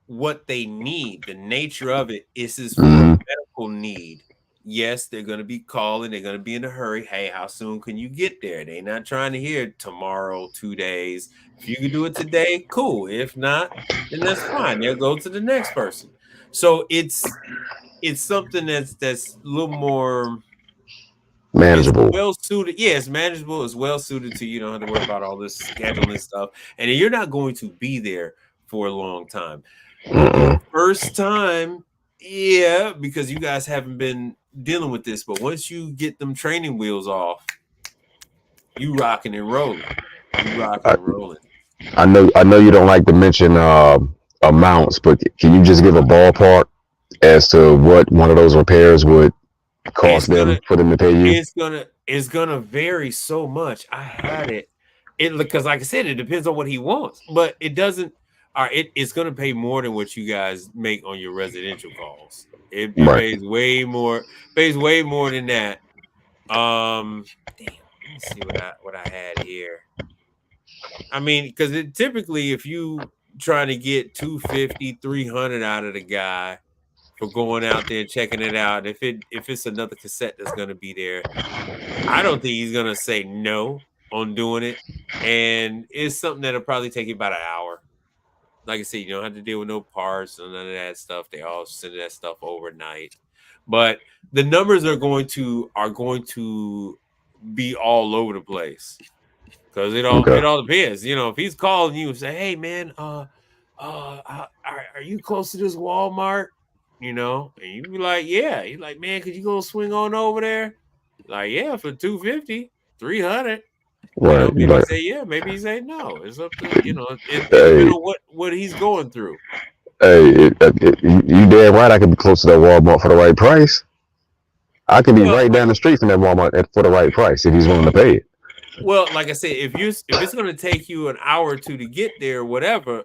what they need, the nature of it is for a medical need. Yes, they're going to be calling. They're going to be in a hurry. Hey, how soon can you get there? They're not trying to hear tomorrow, 2 days. If you can do it today, cool. If not, then that's fine. They'll go to the next person. So it's something that's a little more manageable, well suited. Yeah, it's manageable. It's well suited to you. You don't have to worry about all this scheduling stuff, and you're not going to be there for a long time. First time, yeah, because you guys haven't been dealing with this, but once you get them training wheels off, you rocking and rolling. I know you don't like to mention amounts, but can you just give a ballpark as to what one of those repairs would It's cost them gonna for them to pay you? it's gonna vary so much. I had it because like I said, it depends on what he wants, but it doesn't. All right, it's gonna pay more than what you guys make on your residential calls. It Right. pays way more than that. Damn, let me see what I had here. I mean, because it typically if you trying to get 250, 300 out of the guy for going out there and checking it out, if it's another cassette that's gonna be there, I don't think he's gonna say no on doing it. And it's something that'll probably take you about an hour. Like I said, you don't have to deal with no parts and none of that stuff. They all send that stuff overnight. But the numbers are going to be all over the place because it all Okay. it all depends. If he's calling you and say, "Hey man, are you close to this Walmart?" And you be like, "Yeah." He's like, "Man, could you go swing on over there?" Like, "Yeah, for 250, 300." Right. You Maybe he like, say yeah, maybe he say no. It's up to it depends hey, on what he's going through. you damn right. I could be close to that Walmart for the right price. I could be Well, right down the street from that Walmart for the right price if he's willing to pay it. like I said, if it's gonna take you an hour or two to get there, whatever,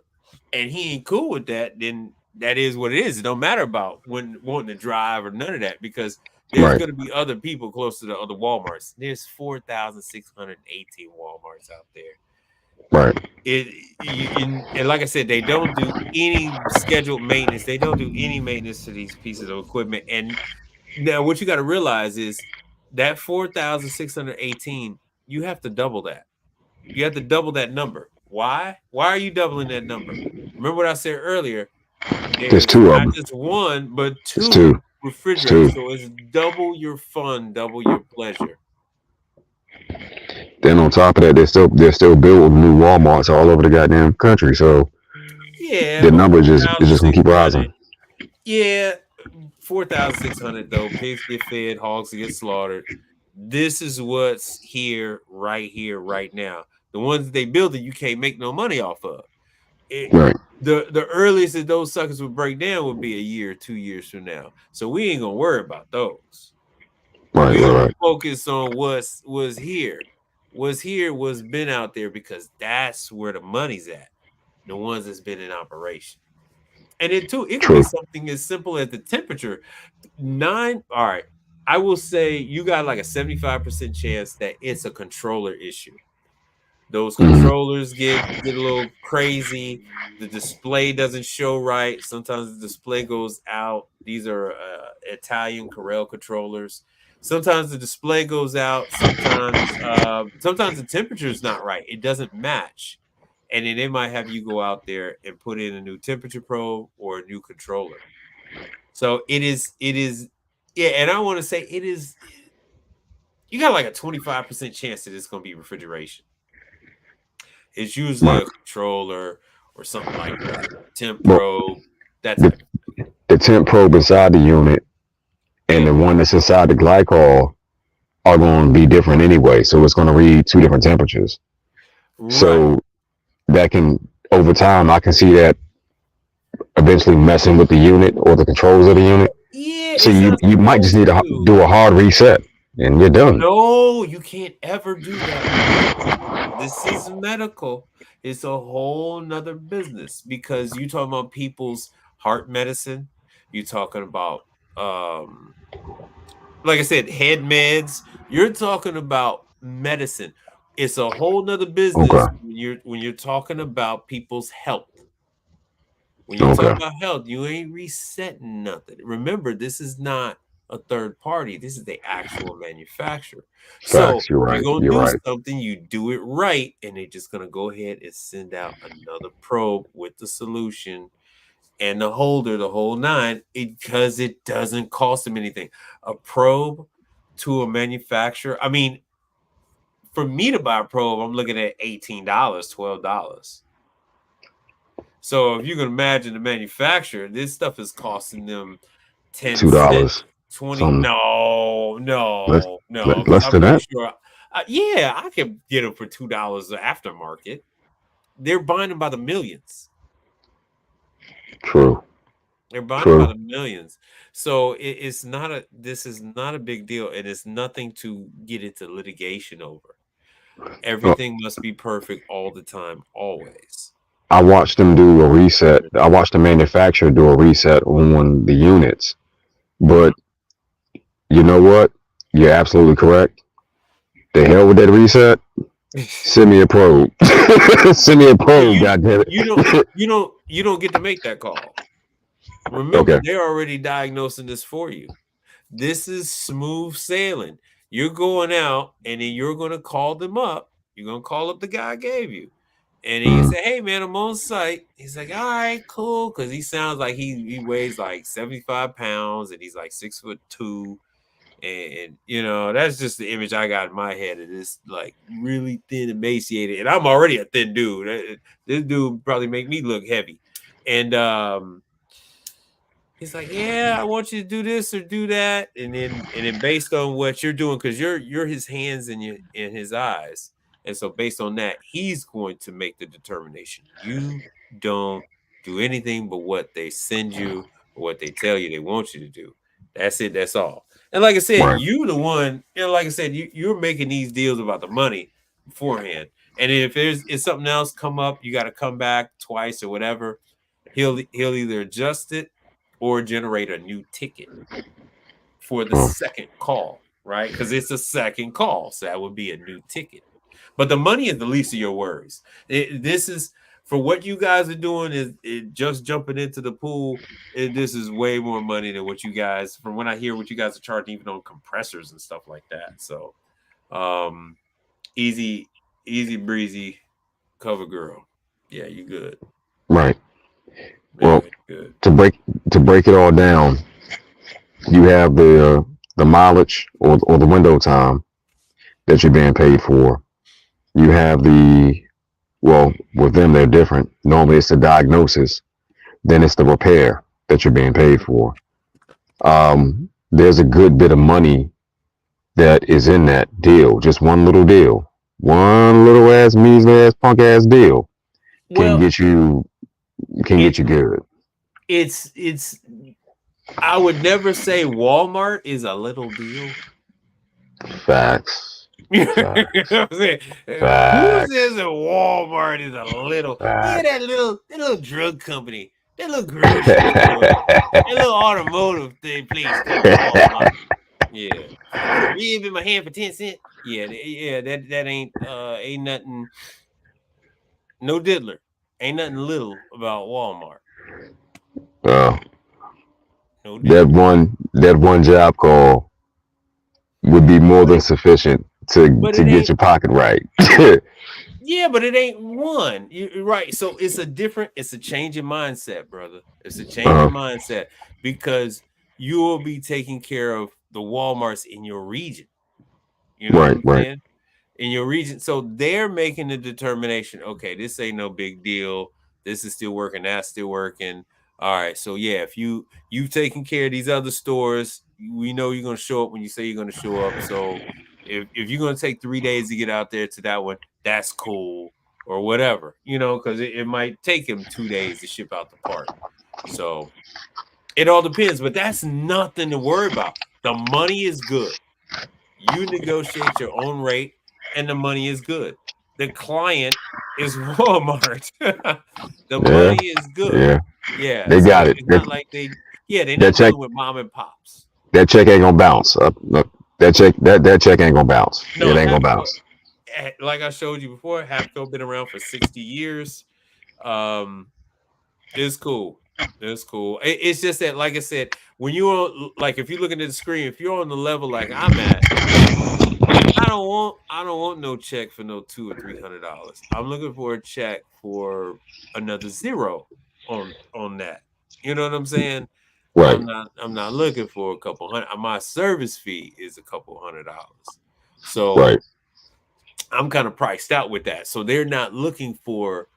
and he ain't cool with that, then that is what it is. It don't matter about when wanting to drive or none of that because there's Right. gonna be other people close to the other Walmarts. There's 4,618 Walmarts out there. Right. And like I said, they don't do any scheduled maintenance. They don't do any maintenance to these pieces of equipment. And now, what you got to realize is that 4,618, you have to double that. You have to double that number. Why? Why are you doubling that number? Remember what I said earlier? There's There's two of not them. just one, but It's two. two It's refrigerators. two. So it's double your fun, double your pleasure. Then on top of that, they're still building new WalMarts all over the goddamn country. So Yeah, the but numbers is just gonna keep 4,600. rising. Yeah, 4,600 though. Pigs get fed, hogs get slaughtered. This is what's here, right now. The ones they build that you can't make no money off of. It, Right. the earliest that those suckers would break down would be a year, 2 years from now. So we ain't gonna worry about those. Right. We're Right. gonna Right. focus on was here. Was here, was been out there because that's where the money's at. The ones that's been in operation. And it could be True. something as simple as the temperature. All right. I will say you got like a 75% chance that it's a controller issue. Those Hmm. controllers get a little crazy. The display doesn't show right. Sometimes the display goes out. These are Italian Corel controllers. Sometimes the display goes out. Sometimes the temperature is not right. It doesn't match, and then they might have you go out there and put in a new temperature probe or a new controller. So it is, yeah. And I want to say it is. You got like a 25% chance that it's going to be refrigeration. It's usually Right. a controller or something like that, temp But probe, that the type of thing. the temp probe inside the unit and Yeah, the one that's inside the glycol are going to be different anyway. So it's going to read two different temperatures. right. So that can over time, I can see that eventually messing with the unit or the controls of the unit. Yeah, So it's you not you might just supposed need to to. do a hard reset and you're done. No, you can't ever do that because this is medical. It's a whole nother business because you talking about people's heart medicine. You talking about um like I said, head meds. You're talking about medicine. It's a whole nother business Okay. when you're talking about people's health. When you talk Okay. about health, you ain't resetting nothing. Remember, this is not a third party. This is the actual manufacturer. So Facts. You're if you're right. gonna You're do right. something, you do it right, and they're just gonna go ahead and send out another probe with the solution and the holder, the whole nine, because it doesn't cost them anything. A probe to a manufacturer. I mean, for me to buy a probe, I'm looking at $18, $12. So if you can imagine the manufacturer, this stuff is costing them 10 $2. cents, 20. Something No, less no, no, because less I'm than pretty that. sure. Yeah, I can get them for $2 aftermarket. They're buying them by the millions. True. They're buying them by True. the millions. So it's not a this is not a big deal, and it's nothing to get into litigation over. Uh, Everything must be perfect all the time, always. I watched them do a reset. I watched the manufacturer do a reset on the units. Mhm. But you know what? You're absolutely correct. The hell with that reset. Send me a probe. Send me a Yeah, probe. God damn you don't it. you don't get to make that call. Remember, Okay. they're already diagnosing this for you. This is smooth sailing. You're going out and then you're going to call them up. You're going to call up the guy I gave you. And then you Mm, say, hey, man, I'm on site. He's like, all right, cool. Because he sounds like he weighs like 75 pounds and he's like 6'2". And, you know, that's just the image I got in my head of this like really thin, emaciated. And I'm already a thin dude. This dude probably make me look heavy. And he's like, yeah, I want you to do this or do that, and then based on what you're doing, because you're his hands and your in his eyes, and so based on that, he's going to make the determination. You don't do anything but what they send you or what they tell you they want you to do. That's it. That's all. And like I said, right. you the one. You know, like I said, you're making these deals about the money beforehand. And if something else come up, you got to come back twice or whatever. He'll either adjust it or generate a new ticket for the Uh, second call, right? Because it's a second call, so that would be a new ticket. But the money is the least of your worries. This is for what you guys are doing is just jumping into the pool. This is way more money than what you guys, from when I hear what you guys are charging, even on compressors and stuff like that. So, um, easy, easy breezy, cover girl. Yeah, you good. right. Yeah, Well, you good. to break to break it all down, you have the mileage or the window time that you're being paid for. You have well, with them they're different. Normally it's the diagnosis, then it's the repair that you're being paid for. There's a good bit of money that is in that deal. Just one little deal, one little ass measly ass punk ass deal can Well, get you can it get you good. it's I would never say Walmart is a little deal. Facts. You know Facts. what I'm saying? Who says Facts. that Walmart is a little? Yeah, Facts. that little drug company, that little grocery store, that little automotive thing place called Walmart. Yeah, get a rib in my hand for 10 cents. Yeah, yeah, that ain't nothing. No diddler. Ain't nothing little about Walmart. Well, No that diddler. one job call would be more But than sufficient to but to it get ain't. your pocket right. Yeah, but it ain't one. You're right. So it's a change in mindset, brother. It's a change in uh, mindset because you will be taking care of the Walmarts in your region. You know what right, I'm right, saying? In your region. So they're making the determination, okay, this ain't no big deal. This is still working, that's still working. All right. So yeah, if you've taken care of these other stores, we know you're gonna show up when you say you're gonna show up. So if you're gonna take 3 days to get out there to that one, that's cool or whatever, because it might take him 2 days to ship out the part. So it all depends, but that's nothing to worry about. The money is good. You negotiate your own rate, and the money is good. The client is Walmart. The yeah, money is good. yeah. Yeah, They so got it. it's not like they're That not check dealing with mom and pops. that check ain't gonna bounce. Look, that check ain't gonna bounce. No, It ain't gonna Hapco, bounce. like I showed you before, Hapco been around for 60 years. Um, it's cool. It's cool. It's just that, like I said, when you're like, if you're looking at the screen, if you're on the level like I'm at, I don't want no check for no $200 or $300. I'm looking for a check for another zero on that. You know what I'm saying? Right, I'm not looking for a couple hundred. My service fee is a couple $100. right, So I'm kind of priced out with that. So they're not looking for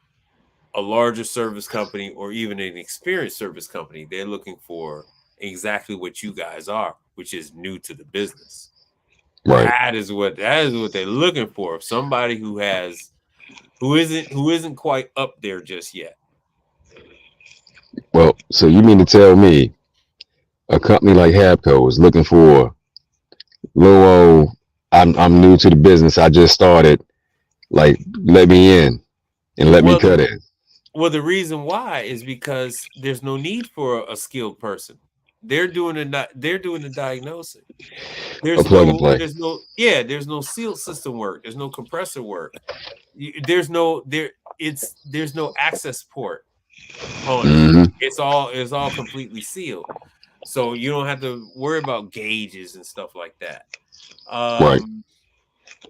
a larger service company or even an experienced service company. They're looking for exactly what you guys are, which is new to the business. right. That is what they're looking for. Somebody who isn't quite up there just yet. Well, so you mean to tell me a company like Habco is looking for little old, I'm new to the business. I just started. Like, let me in and let me Well, cut in. the reason why is because there's no need for a skilled person. They're doing the diagnosing. A plug and play. There's no seal system work. There's no compressor work. There's no there's no access port on it. Hmm. It's all completely sealed. So you don't have to worry about gauges and stuff like that. Right. Um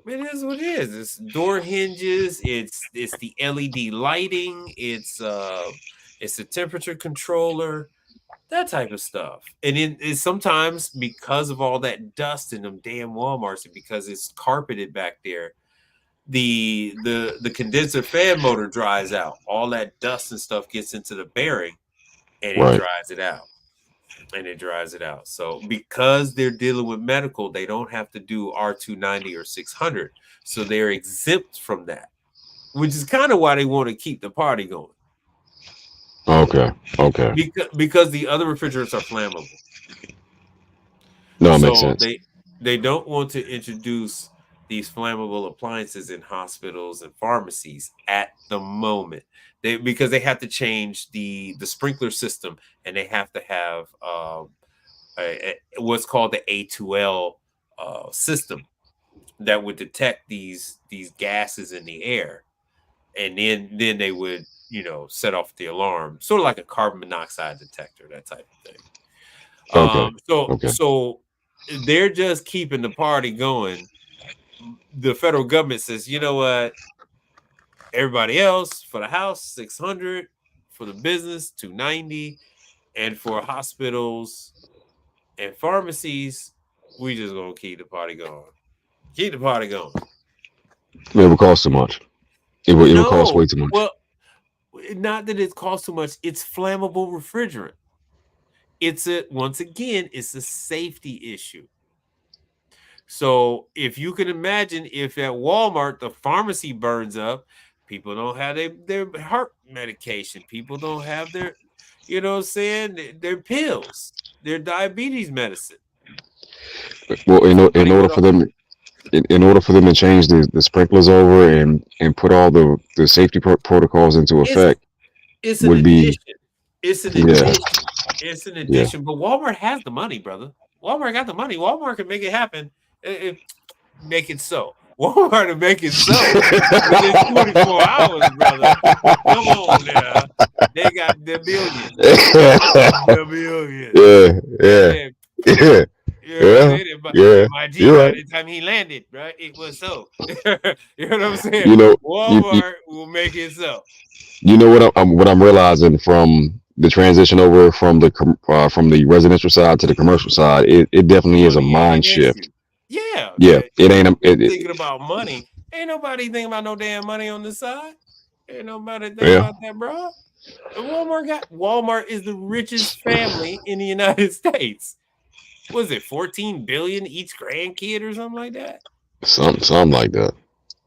it is what it is. It's door hinges, it's the LED lighting, it's the temperature controller, that type of stuff. And it's sometimes because of all that dust in them damn Walmarts and because it's carpeted back there, the condenser fan motor dries out. All that dust and stuff gets into the bearing and it Right. dries it out. And it dries it out. So because they're dealing with medical, they don't have to do R290 or 600. So they're exempt from that, which is kind of why they want to keep the party going. Okay. Okay. Because the other refrigerants are flammable. No, it makes So sense. they don't want to introduce these flammable appliances in hospitals and pharmacies at the moment. Because they have to change the sprinkler system and they have to have what's called the A2L system that would detect these gases in the air, and then they would set off the alarm, sort of like a carbon monoxide detector, that type of thing. Okay. So Okay. they're just keeping the party going. The federal government says, you know what? Everybody else for the house 600, for the business 290, and for hospitals and pharmacies, we just gonna keep the party going. Keep the party going. It would cost too much. It would cost way No, too much. well, not that it costs too much. It's flammable refrigerant. Once again, it's a safety issue. So if you can imagine, if at Walmart the pharmacy burns up, people don't have their heart medication. People don't have their, what I'm saying, their pills, their diabetes medicine. Well, in Somebody order with a for them, in order for them to change the sprinklers over and put all the safety protocols into it's effect it's an would be, addition. It's an yeah, addition. It's an yeah. addition. But Walmart has the money, brother. Walmart got the money. Walmart can make it happen. Make it so. Walmart to make it so within 24 hours, brother. Come on now. They got the billions. The billions. Yeah, yeah, Yeah. yeah, You know what I'm yeah, saying? yeah. MIG, You're by right. the time he landed, right, it was so. You know what I'm saying? You know, you Walmart will make it so. you know what I'm realizing from the transition over from the residential side to the commercial side. It definitely is a Money ain't mind an shift. issue. Yeah. Yeah, it ain't. You thinking about money. Ain't nobody thinking about no damn money on this side. Ain't nobody thinking Yeah, about that, bro. Walmart is the richest family in the United States. Was it 14 billion each grandkid or something like that? something like that.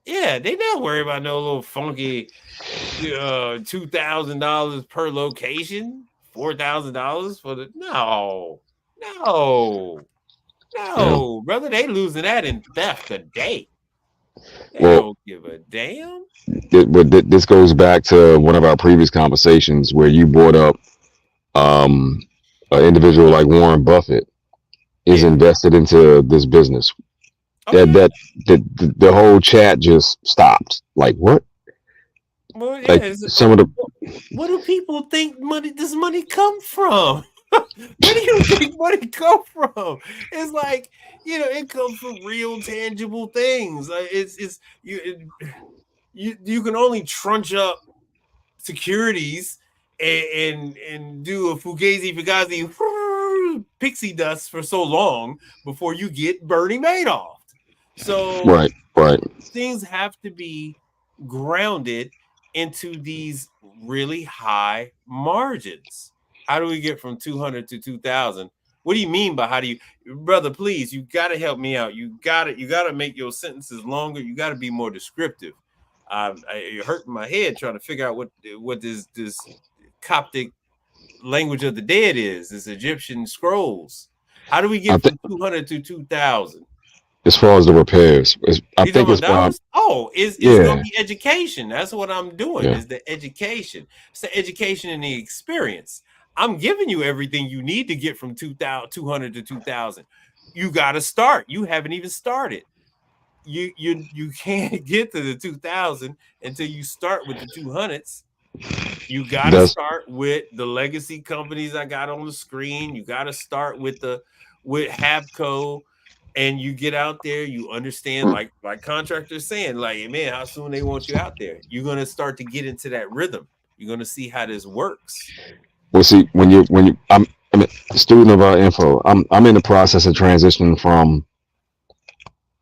Yeah, they not worry about no little funky $2,000 per location, $4,000 for the no, Yeah. no, brother. They losing that in theft a day. They Well, don't give a damn. this goes back to one of our previous conversations where you brought up um, an individual like Warren Buffett is Yeah. invested into this business. Oh That yeah. that the whole chat just stopped. Like what? Well, yeah. Like some of the What do people think money? Does money come from? Where do you think money come from? It's like it comes from real, tangible things. It's you can only trunch up securities and do a fugazi pixie dust for so long before you get Bernie Madoff. So right, right. things have to be grounded into these really high margins. How do we get from 200 to 2000? What do you mean by how do you, brother? Please, you got to help me out. You got to make your sentences longer. You got to be more descriptive. You're hurting my head trying to figure out what this Coptic language of the dead is. It's Egyptian scrolls. How do we I get think from 200 to 2,000? as far as the repairs, I You talking think about it's dollars? Oh, it's gonna yeah, be education. That's what I'm doing. yeah. Is the education. It's the education and the experience. I'm giving you everything you need to get from 2,200 to 2,000. You got to start. You haven't even started. You can't get to the 2,000 until you start with the 200s. You got to That's start with the legacy companies I got on the screen. You got to start with Habco, and you get out there. You understand, like contractors saying, like, hey, man, how soon they want you out there. You're gonna start to get into that rhythm. You're gonna see how this works. well. See, when you I'm a student of info. I'm in the process of transitioning from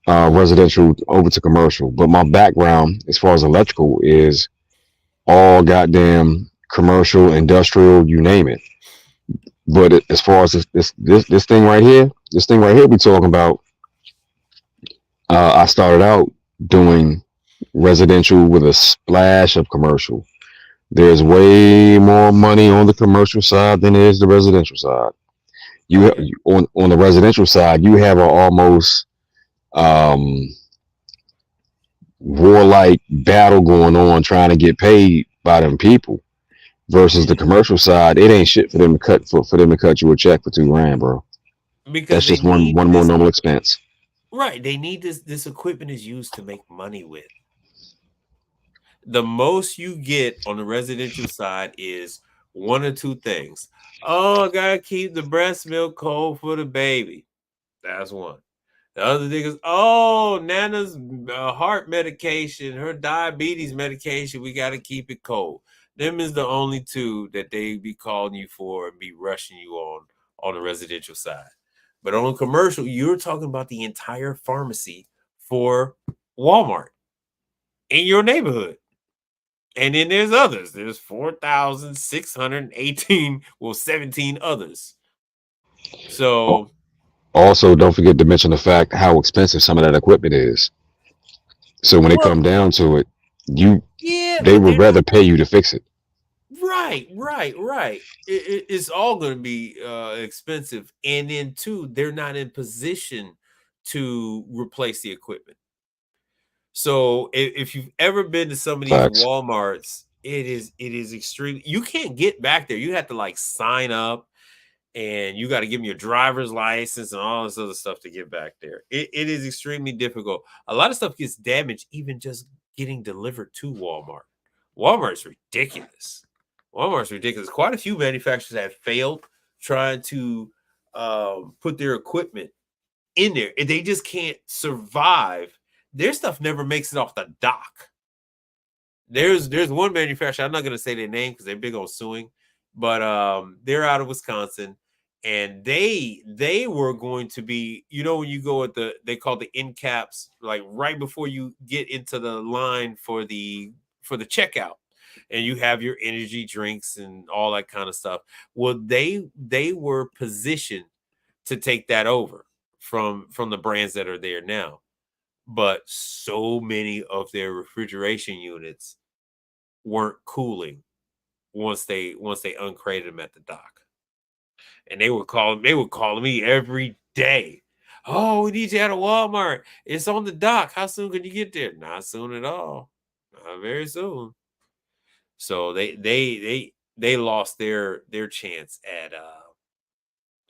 residential over to commercial, but my background as far as electrical is all goddamn commercial, industrial, you name it. But as far as this thing right here, we talking about. I started out doing residential with a splash of commercial. There's way more money on the commercial side than there is the residential side. Oh yeah, On the residential side, you have a almost um, warlike battle going on trying to get paid by them people. Versus the commercial side, it ain't shit for them to for them to cut you a check for $2 grand, bro. because That's they just one need one more this. normal expense. Right, they need this. This equipment is used to make money with. The most you get on the residential side is one or two things. Oh, I gotta keep the breast milk cold for the baby. That's one. The other thing is, oh, Nana's heart medication, her diabetes medication, we got to keep it cold. Them is the only two that they be calling you for and be rushing you on the residential side. But on commercial, you're talking about the entire pharmacy for Walmart in your neighborhood. And then there's others. There's 4,618, well, 17 others. So, Also, don't forget to mention the fact how expensive some of that equipment is. So when it well, come down to it, you yeah, they but would they're not rather pay you to fix it. right. It's all going to be expensive, and then two, they're not in position to replace the equipment. So if you've ever been to some of these Facts. WalMarts, it is extremely. You can't get back there. You have to like sign up, and you got to give them your driver's license and all this other stuff to get back there. It is extremely difficult. A lot of stuff gets damaged even just getting delivered to Walmart. Walmart's ridiculous. Walmart's ridiculous. Quite a few manufacturers have failed trying to put their equipment in there, and they just can't survive. Their stuff never makes it off the dock. There's one manufacturer. I'm not going to say their name because they're big on suing, but they're out of Wisconsin, and they were going to be, when you go at they call the end caps, like right before you get into the line for the checkout, and you have your energy drinks and all that kind of stuff. Well, they were positioned to take that over from the brands that are there now, but so many of their refrigeration units weren't cooling once they uncrated them at the dock. And they were calling me every day. Oh, we need you at a Walmart. It's on the dock. How soon can you get there? Not soon at all. Not very soon. So they lost their chance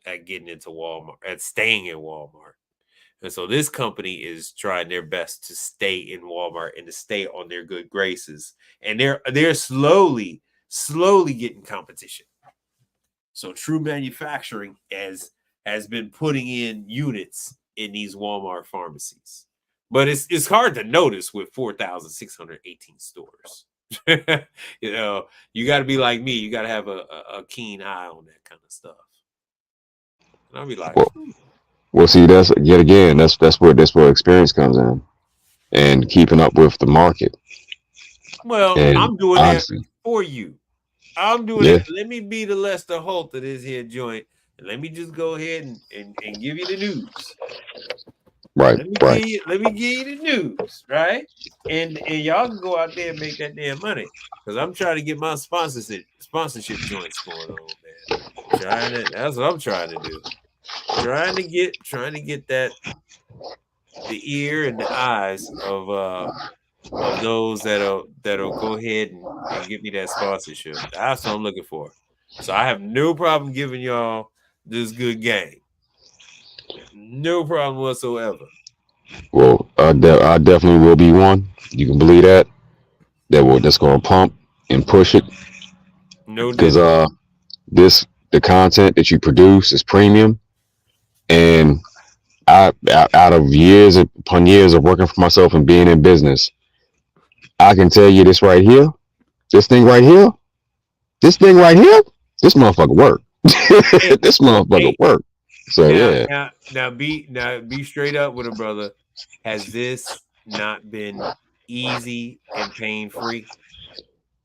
at getting into Walmart, at staying in Walmart. And so this company is trying their best to stay in Walmart and to stay on their good graces. And they're slowly getting competition. So True Manufacturing has been putting in units in these Walmart pharmacies. But it's hard to notice with 4,618 stores. You got to be like me. You got to have a keen eye on that kind of stuff. And I'll be like, Well, well, see, that's yet again, that's where experience comes in and keeping up with the market. well, And I'm doing that honestly, for you. I'm doing yeah, that. Let me be the Lester Holt of this here joint. And let me just go ahead and give you the news. Right. Right. Let me give you the news, right? And y'all can go out there and make that damn money. Because I'm trying to get my sponsorship joints going on, man. That's what I'm trying to do. Trying to get that the ear and the eyes of those that'll go ahead and give me that sponsorship. That's what I'm looking for. So I have no problem giving y'all this good game. No problem whatsoever. Well, I definitely will be one. You can believe that. That's gonna pump and push it No because doubt. the content that you produce is premium, and out of years upon years of working for myself and being in business, I can tell you this right here, this thing right here, this thing right here, this motherfucker work. Hey, This motherfucker hey, work. So yeah, now be straight up with a brother. Has this not been easy and pain free?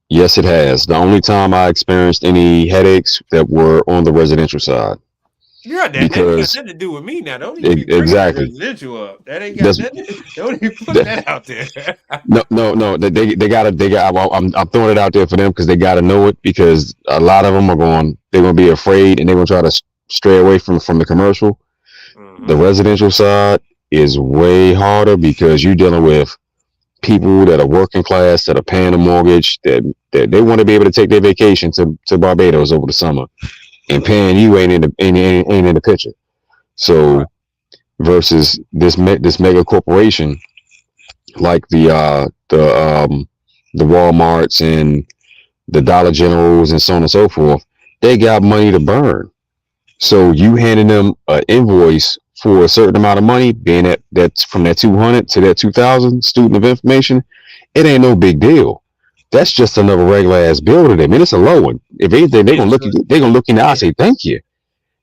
yes, it has. The only time I experienced any headaches that were on the residential side, Yeah, that ain't got because nothing to do with me. Now, don't even be bringing the exactly. residential up. That ain't got That's nothing. Don't even put that, that out there. no. They got. I'm throwing it out there for them because they got to know it because a lot of them are going. They're going to be afraid and they're going to try to stray away from the commercial. The Mm-hmm. residential side is way harder because you're dealing with people that are working class that are paying a mortgage that they want to be able to take their vacation to Barbados over the summer, and paying you ain't in the picture. Right. So versus this mega corporation like the Walmarts and the Dollar Generals and so on and so forth, they got money to burn. So you handing them an invoice for a certain amount of money, being that's from that 200 to that 2,000 student of information, it ain't no big deal. That's just another regular ass bill to them, and it's a low one. If anything, they're gonna It's look a, at you. They're gonna look in the eye and it, say, "Thank you,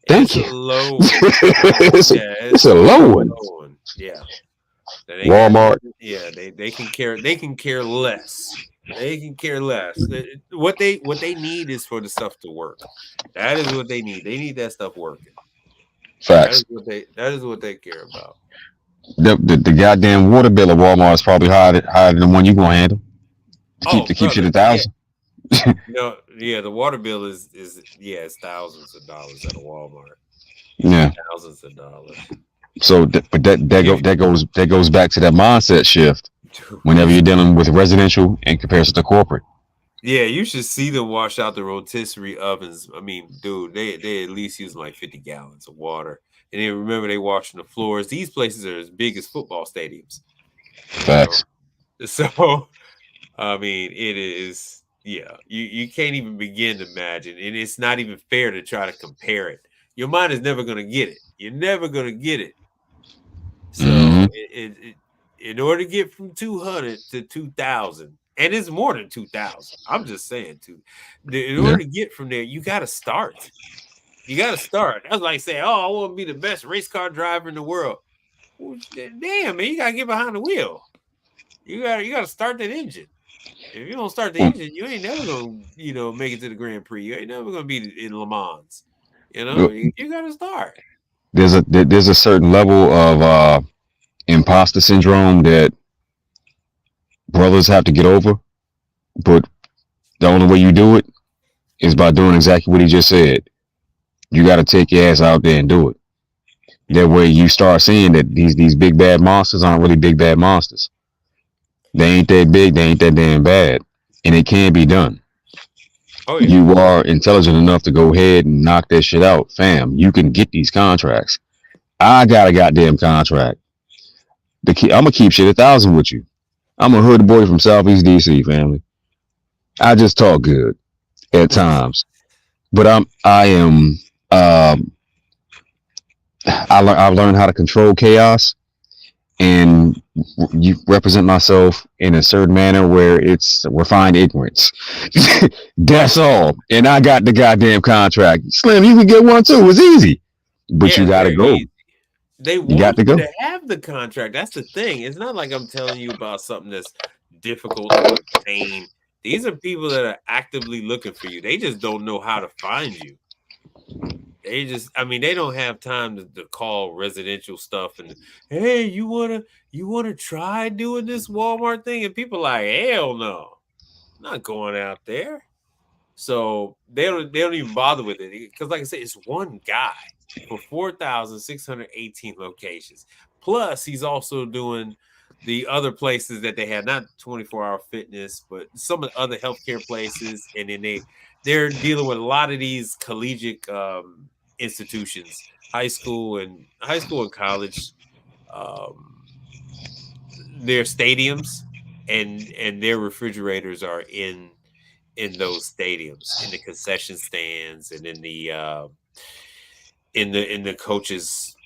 it's thank a you." low one. it's, a, Yeah, it's it's a a low one. low one. Yeah. That ain't got Walmart, nothing. Yeah, they can care less. They can care less. What they need is for the stuff to work. That is what they need. They need that stuff working. facts. That is what they care about. The goddamn water bill at Walmart is probably higher than the one you gonna handle Oh, to keep shit brother, a yeah. thousand. No, yeah, the water bill is yeah, it's thousands of dollars at a Walmart. Yeah. Thousands of dollars. So, but If that goes back to that mindset shift. Whenever you're dealing with residential in comparison to corporate. yeah, you should see them wash out the rotisserie ovens. I mean, dude, they at least use like 50 gallons of water. And then remember they washing the floors. These places are as big as football stadiums, you know. Facts. So I mean, it is yeah, you can't even begin to imagine. And it's not even fair to try to compare it. Your mind is never gonna get it. You're never gonna get it. So Mm-hmm. in order to get from 200 to 2,000, and it's more than 2,000. I'm just saying, in Yeah. order to get from there, you got to start. You got to start. That's like saying, "Oh, I want to be the best race car driver in the world." Well, damn, man, you got to get behind the wheel. You got to start that engine. If you don't start the Well, engine, you ain't never gonna, make it to the Grand Prix. You ain't never gonna be in Le Mans. well, You got to start. there's a certain level of imposter syndrome that brothers have to get over, but the only way you do it is by doing exactly what he just said. You got to take your ass out there and do it. That way, you start seeing that these big bad monsters aren't really big bad monsters. They ain't that big. They ain't that damn bad, and it can be done. Oh yeah. You are intelligent enough to go ahead and knock that shit out, fam. You can get these contracts. I got a goddamn contract. I'm gonna keep shit 1,000 with you. I'm a hood boy from Southeast DC, family. I just talk good at times, but I am um, I've learned how to control chaos and you represent myself in a certain manner where it's refined ignorance. That's all. And I got the goddamn contract. Slim, you can get one too. It's easy. But you Yeah, gotta very go. easy. They You got want to you go. to have the contract. That's the thing. It's not like I'm telling you about something that's difficult to obtain. These are people that are actively looking for you. They just don't know how to find you. They just, I mean, they don't have time to call residential stuff and hey, you wanna try doing this Walmart thing? And people like, hell no, I'm not going out there. So they don't even bother with it because, like I said, it's one guy for 4,618 locations. Plus, he's also doing the other places that they had, not 24-hour fitness, but some of the other healthcare places, and then they're dealing with a lot of these collegiate institutions, high school and college, um, their stadiums and their refrigerators are in those stadiums, in the concession stands, and in the coaches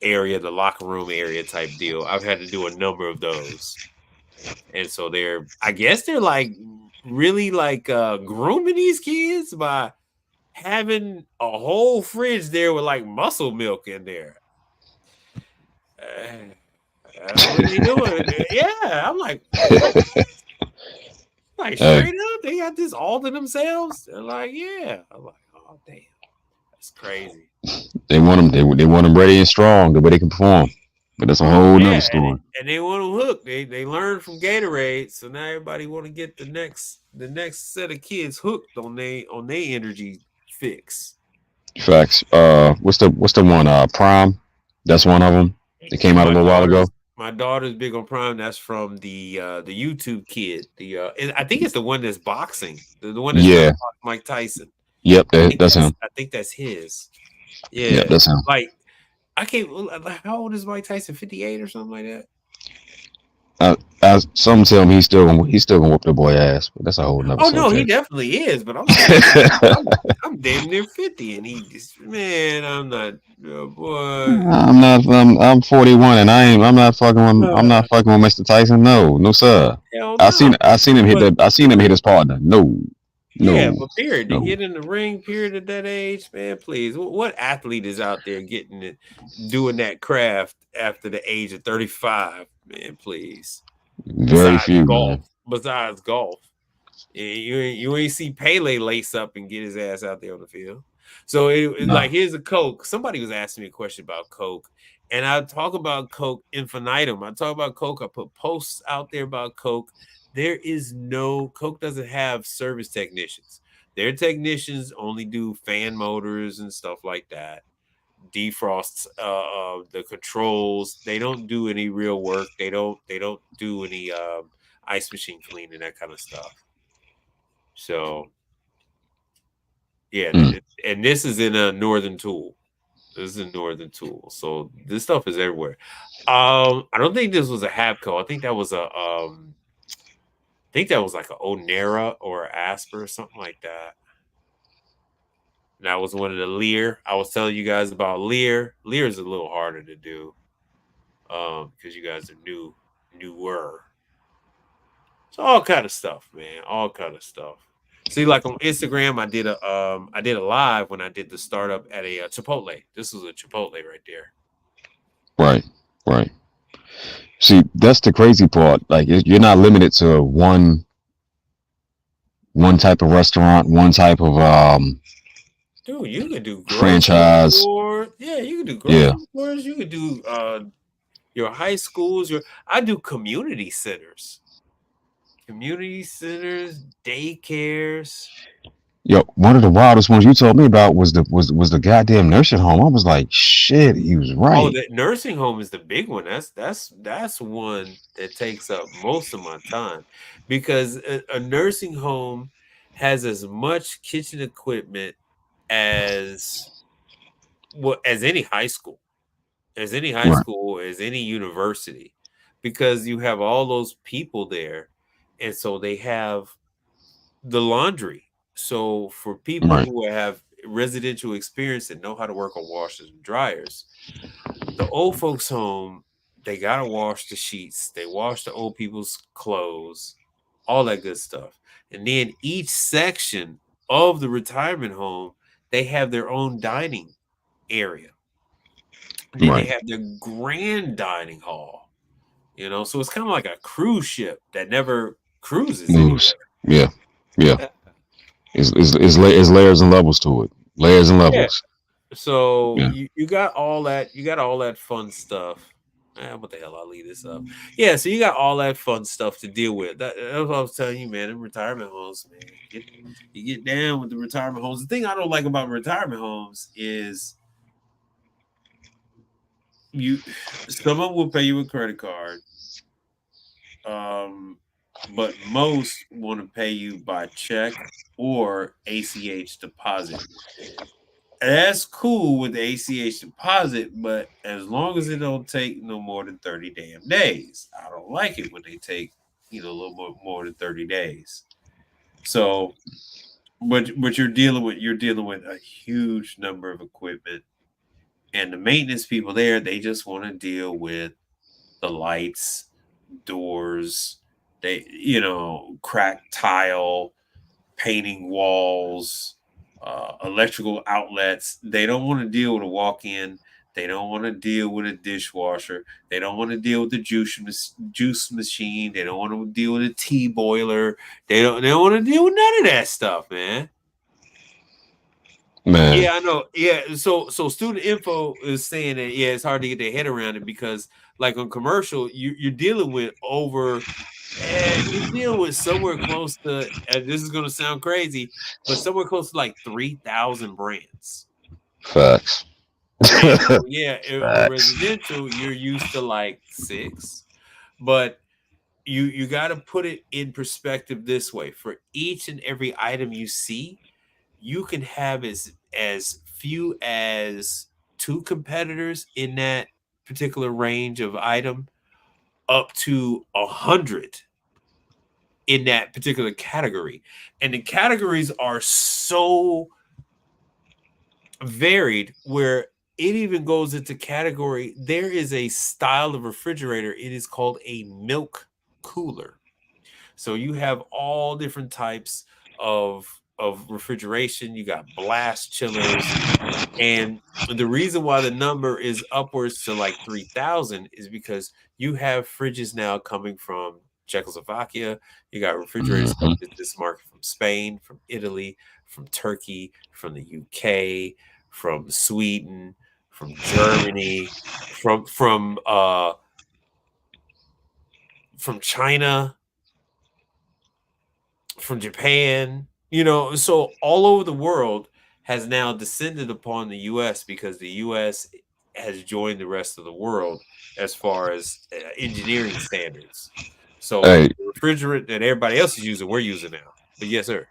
area, the locker room area type deal. I've had to do a number of those, and so I guess they're like really like grooming these kids by having a whole fridge there with like muscle milk in there. What are they doing? Yeah, I'm like, like Hey, straight up, they got this all to themselves. They're like, yeah. I'm like, oh damn, that's crazy. they want them. They want them ready and strong, the way they can perform. But that's a whole nother Yeah, story. and they want them hooked. They learned from Gatorade, so now everybody want to get the next set of kids hooked on their energy fix. Facts. What's the one? Prime. That's one of them. It came out a My little while ago. daughter's big on Prime. That's from the YouTube kid. I think it's the one that's boxing. The one that's Yeah. Mike Tyson. Yep. That's him. I think that's his. Yep. Yeah, That's him. like I can't. Like, how old is Mike Tyson? 58 or something like that. Some tell me he's still gonna whoop the boy ass, but that's a whole nother Oh no, he subject. definitely is. But I'm saying I'm damn near 50, and he just, man, I'm not, boy. I'm 41, and I'm Uh, not fucking with Mr. Tyson. No, no sir. Hell I seen no. I seen him hit But that. I seen him hit his partner. No, yeah, no, but period. To no. get in the ring, period, at that age, man, please. What athlete is out there getting it, doing that craft after the age of 35? Man, please. Very Besides few, man. golf, you ain't see Pele lace up and get his ass out there on the field. So No. like, here's a Coke. Somebody was asking me a question about Coke, and I talk about Coke infinitum. I talk about Coke. I put posts out there about Coke. There is no Coke doesn't have service technicians. Their technicians only do fan motors and stuff like that, defrosts the controls. They don't do any real work. They don't do any ice machine cleaning, that kind of stuff. So yeah, Mm, and this is in a Northern Tool. This is a Northern Tool. So this stuff is everywhere. I don't think this was a Habco. I think that was like a Onera or a Asper or something like that. And that was one of the Lear. I was telling you guys about Lear. Lear is a little harder to do because you guys are newer. So all kind of stuff, man. All kind of stuff. See, like on Instagram, I did a live when I did the startup at a Chipotle. This was a Chipotle right there. right, right. See, that's the crazy part. Like, you're not limited to one type of restaurant, one type of Dude, you could do grocery franchise. stores. Yeah, you could do Yeah, grocery stores. You could do your high schools. I do community centers, daycares. yo, one of the wildest ones you told me about was the goddamn nursing home. I was like, shit, he was Oh, right. the nursing home is the big one. That's one that takes up most of my time because a nursing home has as much kitchen equipment as as any high school, Right, as any university, because you have all those people there, and so they have the laundry. So for people right, who have residential experience and know how to work on washers and dryers, the old folks home, they gotta wash the sheets, they wash the old people's clothes, all that good stuff. And then each section of the retirement home, they have their own dining area. And then they right. have their grand dining hall, so it's kind of like a cruise ship that never cruises Moves. anywhere. Yeah, yeah. It's layers and levels to it. Layers and Yeah. levels. So Yeah. you got all that, fun stuff. What the hell? I'll leave this up. Yeah, so you got all that fun stuff to deal with. That's what I was telling you, man. In retirement homes, man, you get down with the retirement homes. The thing I don't like about retirement homes is you someone will pay you a credit card, um, but most want to pay you by check or ACH deposit. That's cool with the ACH deposit, but as long as it don't take no more than 30 damn days. I don't like it when they take, a little more than 30 days. So, but you're dealing with a huge number of equipment, and the maintenance people there, they just want to deal with the lights, doors, cracked tile, painting walls, electrical outlets. They don't want to deal with a walk-in. They don't want to deal with a dishwasher. They don't want to deal with the juice machine. They don't want to deal with a tea boiler. They don't want to deal with none of that stuff, man. Man, Yeah, I know. Yeah, so student info is saying that it's hard to get their head around it because like on commercial, you're dealing with you're dealing with somewhere close to, and this is gonna sound crazy, but somewhere close to like 3,000 brands. facts. And so yeah, on Facts. residential, you're used to like 6, but you got to put it in perspective this way. For each and every item you see, you can have as few as 2 competitors in that particular range of item, up to 100 in that particular category. And the categories are so varied where it even goes into category. There is a style of refrigerator. It is called a milk cooler. So you have all different types of refrigeration. You got blast chillers. And the reason why the number is upwards to like 3,000 is because you have fridges now coming from Czechoslovakia. You got refrigerators Hmm. coming to this market from Spain, from Italy, from Turkey, from the UK, from Sweden, from Germany, from China, from Japan, so all over the world has now descended upon the US because the US has joined the rest of the world as far as engineering standards. So Hey, the refrigerant that everybody else is using, we're using now. But yes, sir.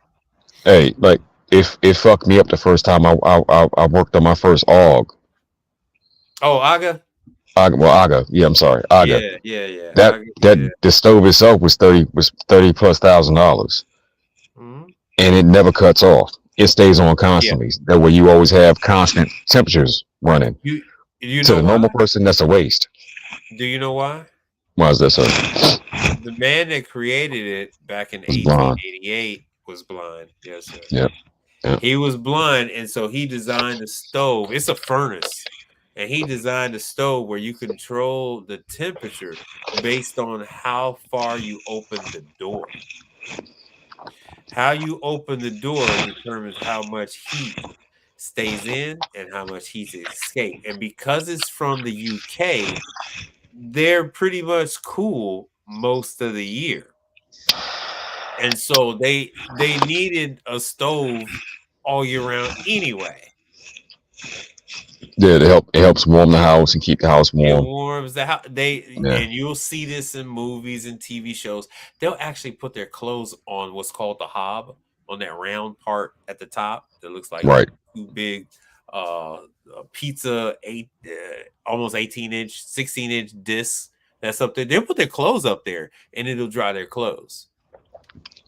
hey, like if it fucked me up the first time I worked on my first AUG. Oh, Aga? AGA. Yeah, I'm sorry, AGA. Yeah, yeah, yeah. That Aga, that yeah. the stove itself was 30 plus $1,000, Mhm. and it never cuts off. It stays on Yeah. constantly. That way, you always have constant temperatures running. You you To know the why? normal person, that's a waste. Do you know why? Why is that so? The man that created it back in Was blind. 1888 was blind. Yes, sir. Yep. Yep. He was blind, and so he designed a stove. It's a furnace, and he designed a stove where you control the temperature based on how far you open the door. How you open the door determines how much heat stays in and how much heat escapes. And because it's from the UK, they're pretty much cool most of the year. And so they needed a stove all year round anyway. Yeah, it helps warm the house and keep the house It warm. warms the house. Yeah. And you'll see this in movies and TV shows. They'll actually put their clothes on what's called the hob, on that round part at the top that looks like Right. 2 big pizza, almost 18-inch, 16-inch discs that's up there. They'll put their clothes up there and it'll dry their clothes.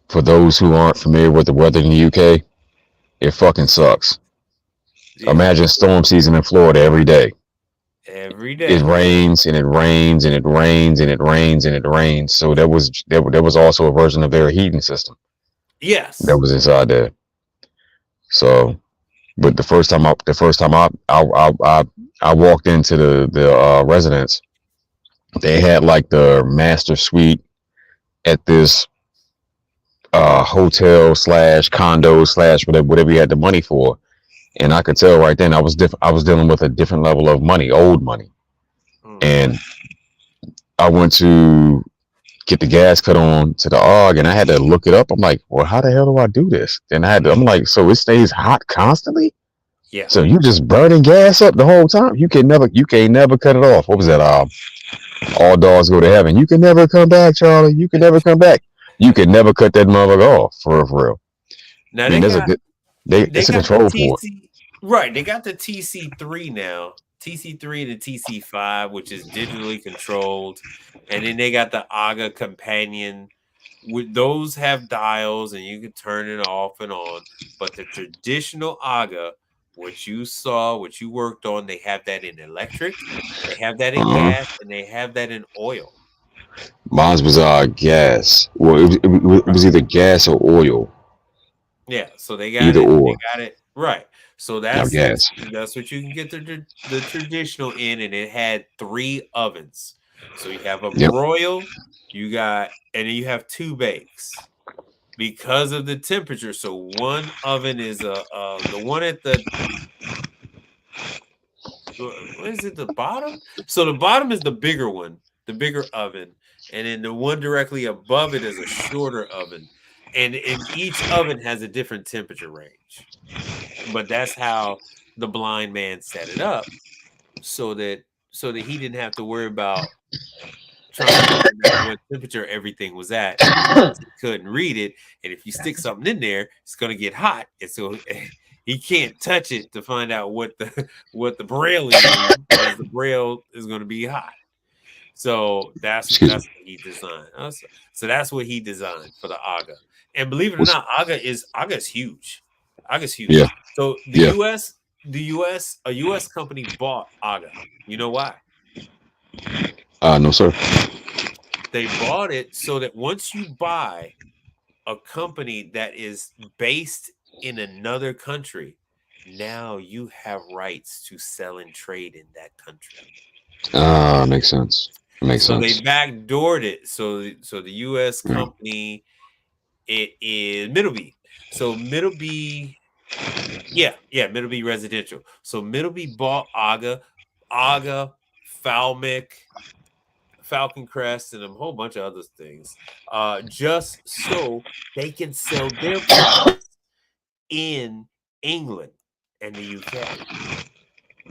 For those who aren't familiar with the weather in the UK, it fucking sucks. Yeah, Imagine storm season in Florida every day. every It day. rains and it rains and it rains and it rains and it rains. So there was also a version of their heating system that Yes. was inside there. So, but the first time I walked into the residence, they had like the master suite at this hotel slash condo slash whatever you had the money for, and I could tell right then I was dealing with a different level of money, old money, and I went to get the gas cut on to the AUG, and I had to look it up. I'm like, well, how the hell do I do this? Then I'm like, so it stays hot constantly. Yeah. So you just burning gas up the whole time. You can't never cut it off. What was that? All dogs go to heaven. You can never come back, Charlie. You can never come back. You can never cut that motherfucker off for real. Now I mean, there's a good it's a control for it. Right, they got the TC3 now, TC3 to TC5, which is digitally controlled, and then they got the AGA companion. Those have dials, and you can turn it off and on. But the traditional AGA, what you saw, what you worked on, they have that in electric, they have that in gas, and they have that in oil. Mine was gas. Well, it was either gas or oil. Yeah, so they got either it. Or. They got it right. So that's what you can get the traditional in, and it had 3 ovens. So you have a broil, you got, and then you have 2 bakes because of the temperature. So one oven is the one at the what is it, the bottom? So the bottom is the bigger one, the bigger oven, and then the one directly above it is a shorter oven. And each oven has a different temperature range. But that's how the blind man set it up so that he didn't have to worry about trying to find out what temperature everything was at. He couldn't read it. And if you stick something in there, it's going to get hot. And so he can't touch it to find out what the braille is, because the braille is going to be hot. So that's what he designed. So that's what he designed for the AGA. And believe it or not, AGA is huge. AGA's huge. Yeah. So a US company bought AGA. You know why? No, sir. They bought it so that once you buy a company that is based in another country, now you have rights to sell and trade in that country. Makes sense. Makes sense. So they backdoored it. So the US company, it is Middleby. So Middleby, Middleby Residential. So Middleby bought AGA, Falmic, Falcon Crest, and a whole bunch of other things, just so they can sell their products in England and the UK.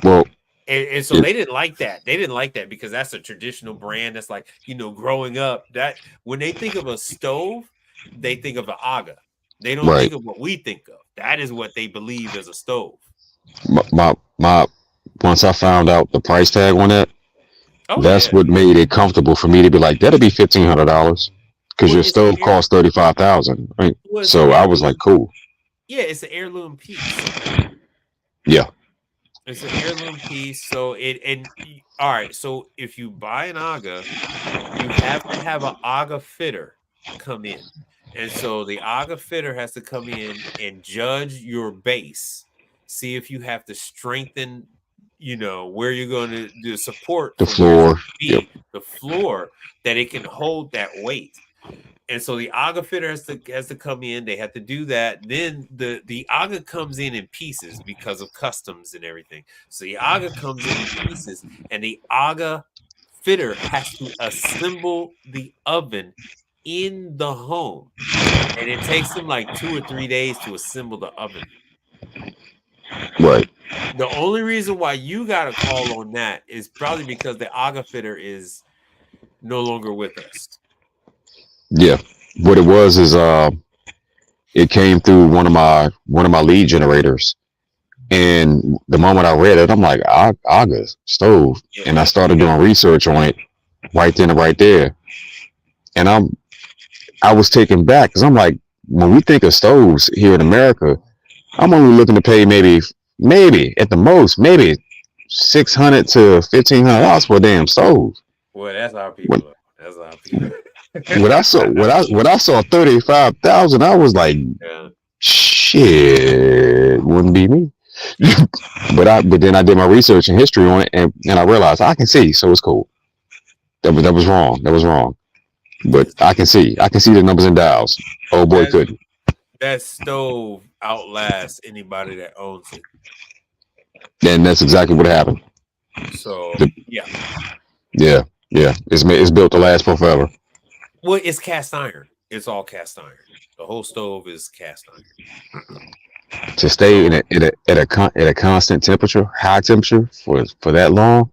Well, and so they didn't like that. They didn't like that because that's a traditional brand. That's like, growing up, that when they think of a stove, they think of an AGA. They don't think of what we think of. That is what they believe as a stove. My once I found out the price tag on that, that's what made it comfortable for me to be like, that'll be $1,500 because your stove costs $35,000. Right? So I was like, cool. Yeah, it's an heirloom piece. Yeah. It's an heirloom piece. So all right. So if you buy an AGA, you have to have an AGA fitter come in. And so the AGA fitter has to come in and judge your base, see if you have to strengthen, where you're going to do support the floor, the floor, that it can hold that weight. And so the AGA fitter has to come in. They have to do that. Then the AGA comes in pieces because of customs and everything. So the AGA comes in pieces, and the AGA fitter has to assemble the oven in the home, and it takes them like 2 or 3 days to assemble the oven. Right. The only reason why you got a call on that is probably because the AGA fitter is no longer with us. Yeah, what it was is it came through one of my lead generators, and the moment I read it, I'm like, AGA stove, and I started doing research on it right then and right there, and I was taken back because I'm like, when we think of stoves here in America, I'm only looking to pay maybe at the most maybe $600 to $1,500 for a damn stove. Well, that's our people. That's our people. When I saw 35,000, I was like, shit, wouldn't be me. but then I did my research and history on it, and I realized I can see, so it's cool. That was wrong. But I can see the numbers and dials. Oh boy, couldn't. that stove outlasts anybody that owns it. And that's exactly what happened. So The- yeah. yeah, yeah. It's built to last forever. Well, it's cast iron. It's all cast iron. The whole stove is cast iron. To stay So at a constant temperature, high temperature for that long,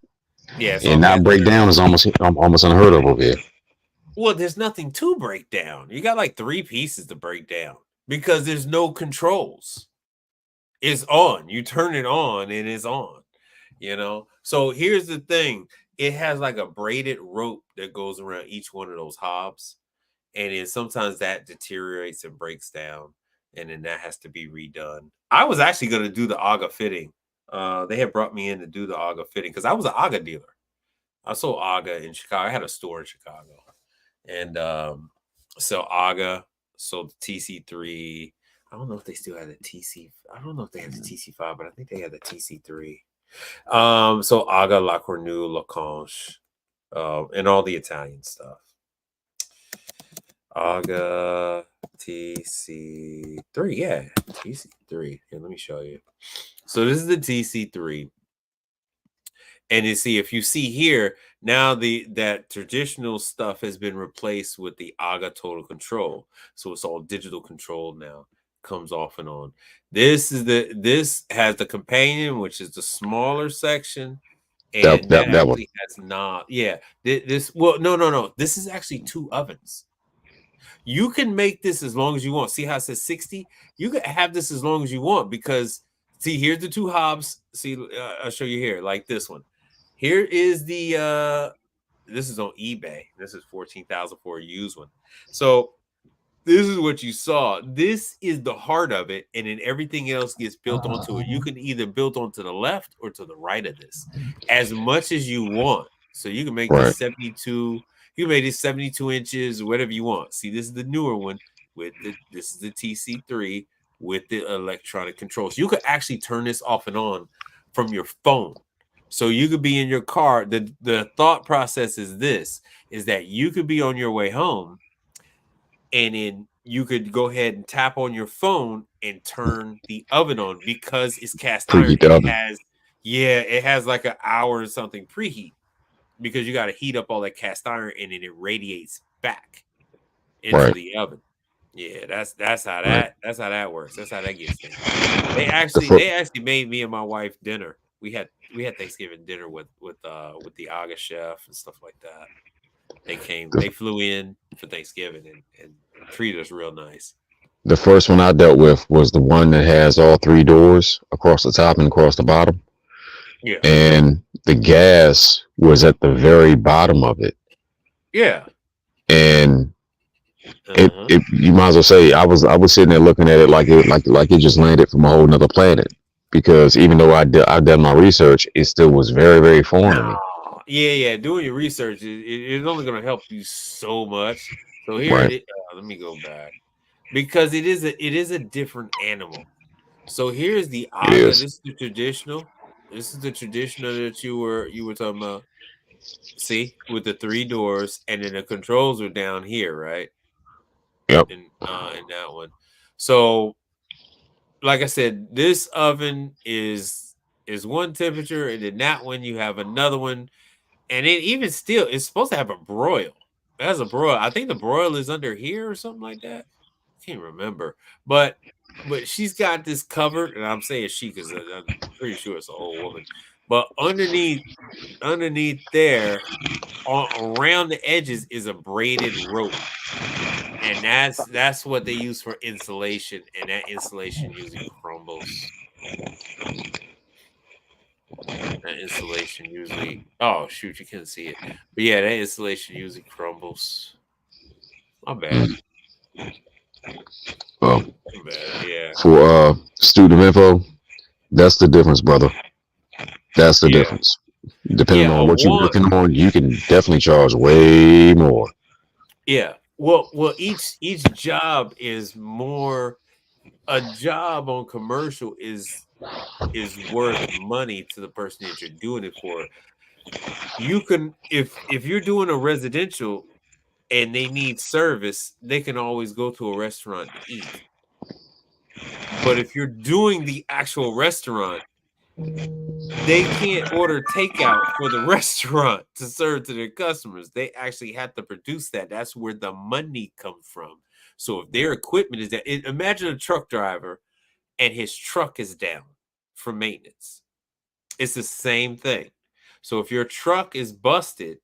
yeah, it's all and not cast break iron. down is almost unheard of over here. Well, there's nothing to break down. You got like 3 pieces to break down because there's no controls. It's on. You turn it on and it's on. So here's the thing. It has like a braided rope that goes around each one of those hobs. And then sometimes that deteriorates and breaks down. And then that has to be redone. I was actually going to do the AGA fitting. They had brought me in to do the AGA fitting because I was an AGA dealer. I sold AGA in Chicago. I had a store in Chicago. And so AGA sold the TC3. I don't know if they still had the TC. I don't know if they had the TC5, but I think they had the TC3. So AGA, La Cornue, La Conche, and all the Italian stuff. AGA TC3, yeah, TC3. Here, let me show you. So this is the TC3. And you see, if you see here, now that traditional stuff has been replaced with the AGA Total Control. So it's all digital control now. Comes off and on. This has the companion, which is the smaller section. And that That one. actually has not, yeah. No. This is actually 2 ovens. You can make this as long as you want. See how it says 60? You can have this as long as you want because see, here's the 2 hobs. See, I'll show you here, like this one. Here is the this is on eBay. This is 14,000 for a used one. So this is what you saw. This is the heart of it, and then everything else gets built onto it. You can either build onto the left or to the right of this, as much as you want. So you can make Right. this 72. You can make this 72 inches, whatever you want. See, this is the newer one this is the TC3 with the electronic controls. You could actually turn this off and on from your phone. So you could be in your car. The thought process is that you could be on your way home, and then you could go ahead and tap on your phone and turn the oven on because it's cast iron. Preheat the oven. It has like an hour or something preheat because you got to heat up all that cast iron and then it radiates back into Right. the oven. Yeah, that's how Right. that works. That's how that gets done. The They actually made me and my wife dinner. We had Thanksgiving dinner with the AGA chef and stuff like that. They flew in for Thanksgiving and treated us real nice. The first one I dealt with was the one that has all 3 doors across the top and across the bottom. Yeah. And the gas was at the very bottom of it. Yeah. And Uh-huh. you might as well say I was sitting there looking at it like it just landed from a whole nother planet. Because even though I've done my research, it still was very, very foreign to me. Yeah. Doing your research it's only going to help you so much. So here Right. it is. Let me go back because it is a different animal. So here's the It AGA. is. This is the traditional. This is the traditional that you were talking about. See, with the 3 doors, and then the controls are down here, right? Yep. In that one. So, like I said, this oven is one temperature, and then that one you have another one, and it even still it's supposed to have a broil. It has a broil. I think the broil is under here or something like that. I can't remember, but she's got this covered, and I'm saying she because I'm pretty sure it's an old woman. But underneath there, around the edges is a braided rope, and that's what they use for insulation, and that insulation usually crumbles. That insulation usually, oh shoot, you can't see it, but yeah, that insulation usually crumbles. My bad. Well, My bad. Yeah. for student info, that's the difference, brother. That's the Yeah. difference. Depending Yeah. on what you're working on, you can definitely charge way more. Yeah. Well, each job is more. A job on commercial is worth money to the person that you're doing it for. You can if you're doing a residential and they need service, they can always go to a restaurant to eat. But if you're doing the actual restaurant, they can't order takeout for the restaurant to serve to their customers. They actually have to produce that. That's where the money comes from. So if their equipment is down, imagine a truck driver and his truck is down for maintenance. It's the same thing. So if your truck is busted,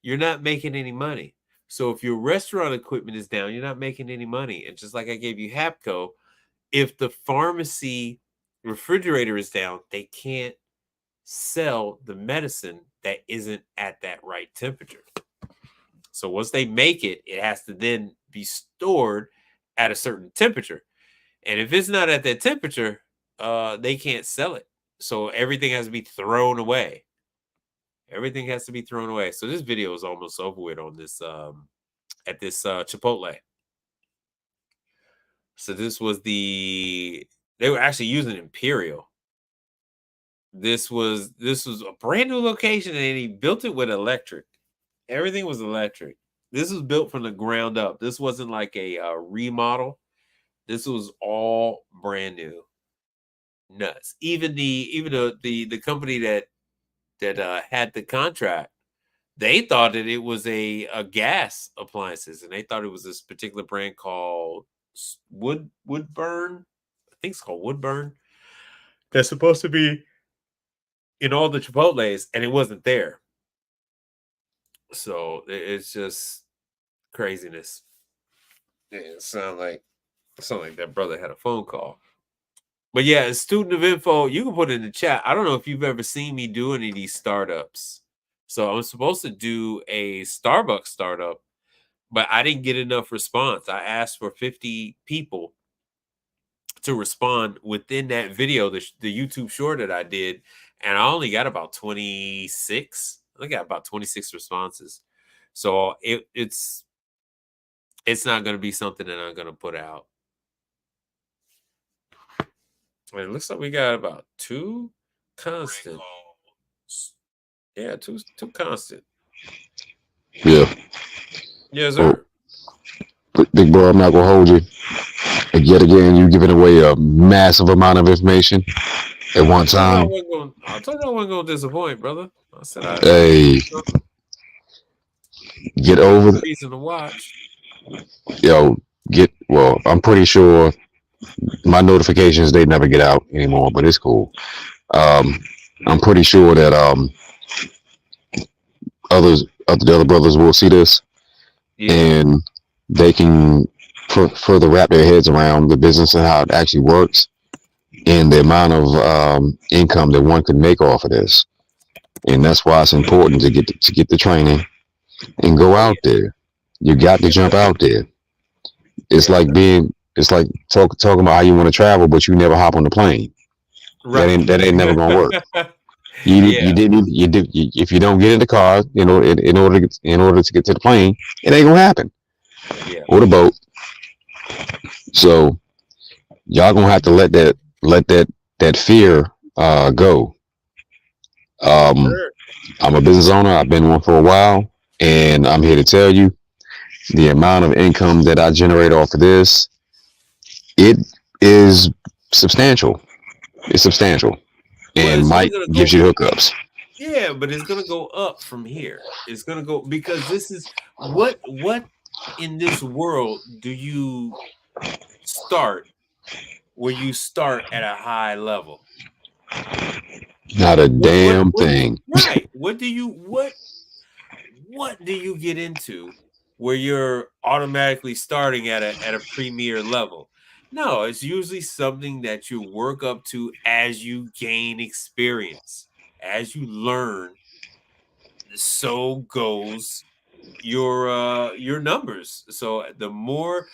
you're not making any money. So if your restaurant equipment is down, you're not making any money. And just like I gave you Hapco, if the pharmacy refrigerator is down, they can't sell the medicine that isn't at that right temperature. So once they make it, it has to then be stored at a certain temperature. And if it's not at that temperature, they can't sell it. So everything has to be thrown away. Everything has to be thrown away. So this video is almost over with on this at this Chipotle. So this was they were actually using Imperial. This was a brand new location, and he built it with electric. Everything was electric. This was built from the ground up. This wasn't like a remodel. This was all brand new. Nuts. Even the company that had the contract, they thought that it was a gas appliances, and they thought it was this particular brand called Woodburn. I think it's called Woodburn. That's supposed to be in all the Chipotles, and it wasn't there. So it's just craziness. It sound like that brother had a phone call. But yeah, student of info, you can put it in the chat. I don't know if you've ever seen me do any of these startups. So I'm supposed to do a Starbucks startup, but I didn't get enough response. I asked for 50 people to respond within that video, the YouTube short that I did, and I only got about 26. I got about 26 responses. So it's not going to be something that I'm going to put out. And it looks like we got about 2 constant. Yeah, two constant. Yeah. Yes, sir. Big bro, I'm not gonna hold you. And yet again, you giving away a massive amount of information at one time. I told you I wasn't gonna disappoint, brother. I said hey, get over the reason to watch. Yo, well, I'm pretty sure my notifications they never get out anymore, but it's cool. I'm pretty sure that the other brothers will see this, and they can further wrap their heads around the business and how it actually works, and the amount of income that one can make off of this. And that's why it's important to get the training and go out there. You got to jump out there. It's like talking about how you want to travel, but you never hop on the plane. Right. That ain't never gonna work. If you don't get in the car, in order to get to the plane, it ain't gonna happen. Yeah. Or the boat. So y'all gonna have to let that fear go. Sure. I'm a business owner. I've been one for a while, and I'm here to tell you the amount of income that I generate off of this. It is substantial. It's substantial. And Mike gives you hookups. Yeah, but it's gonna go up from here. It's gonna go, because this is what in this world do you start where you start at a high level? Not a damn thing. Right. What do you get into where you're automatically starting at a premier level? No, it's usually something that you work up to as you gain experience, as you learn. So goes your numbers. So the more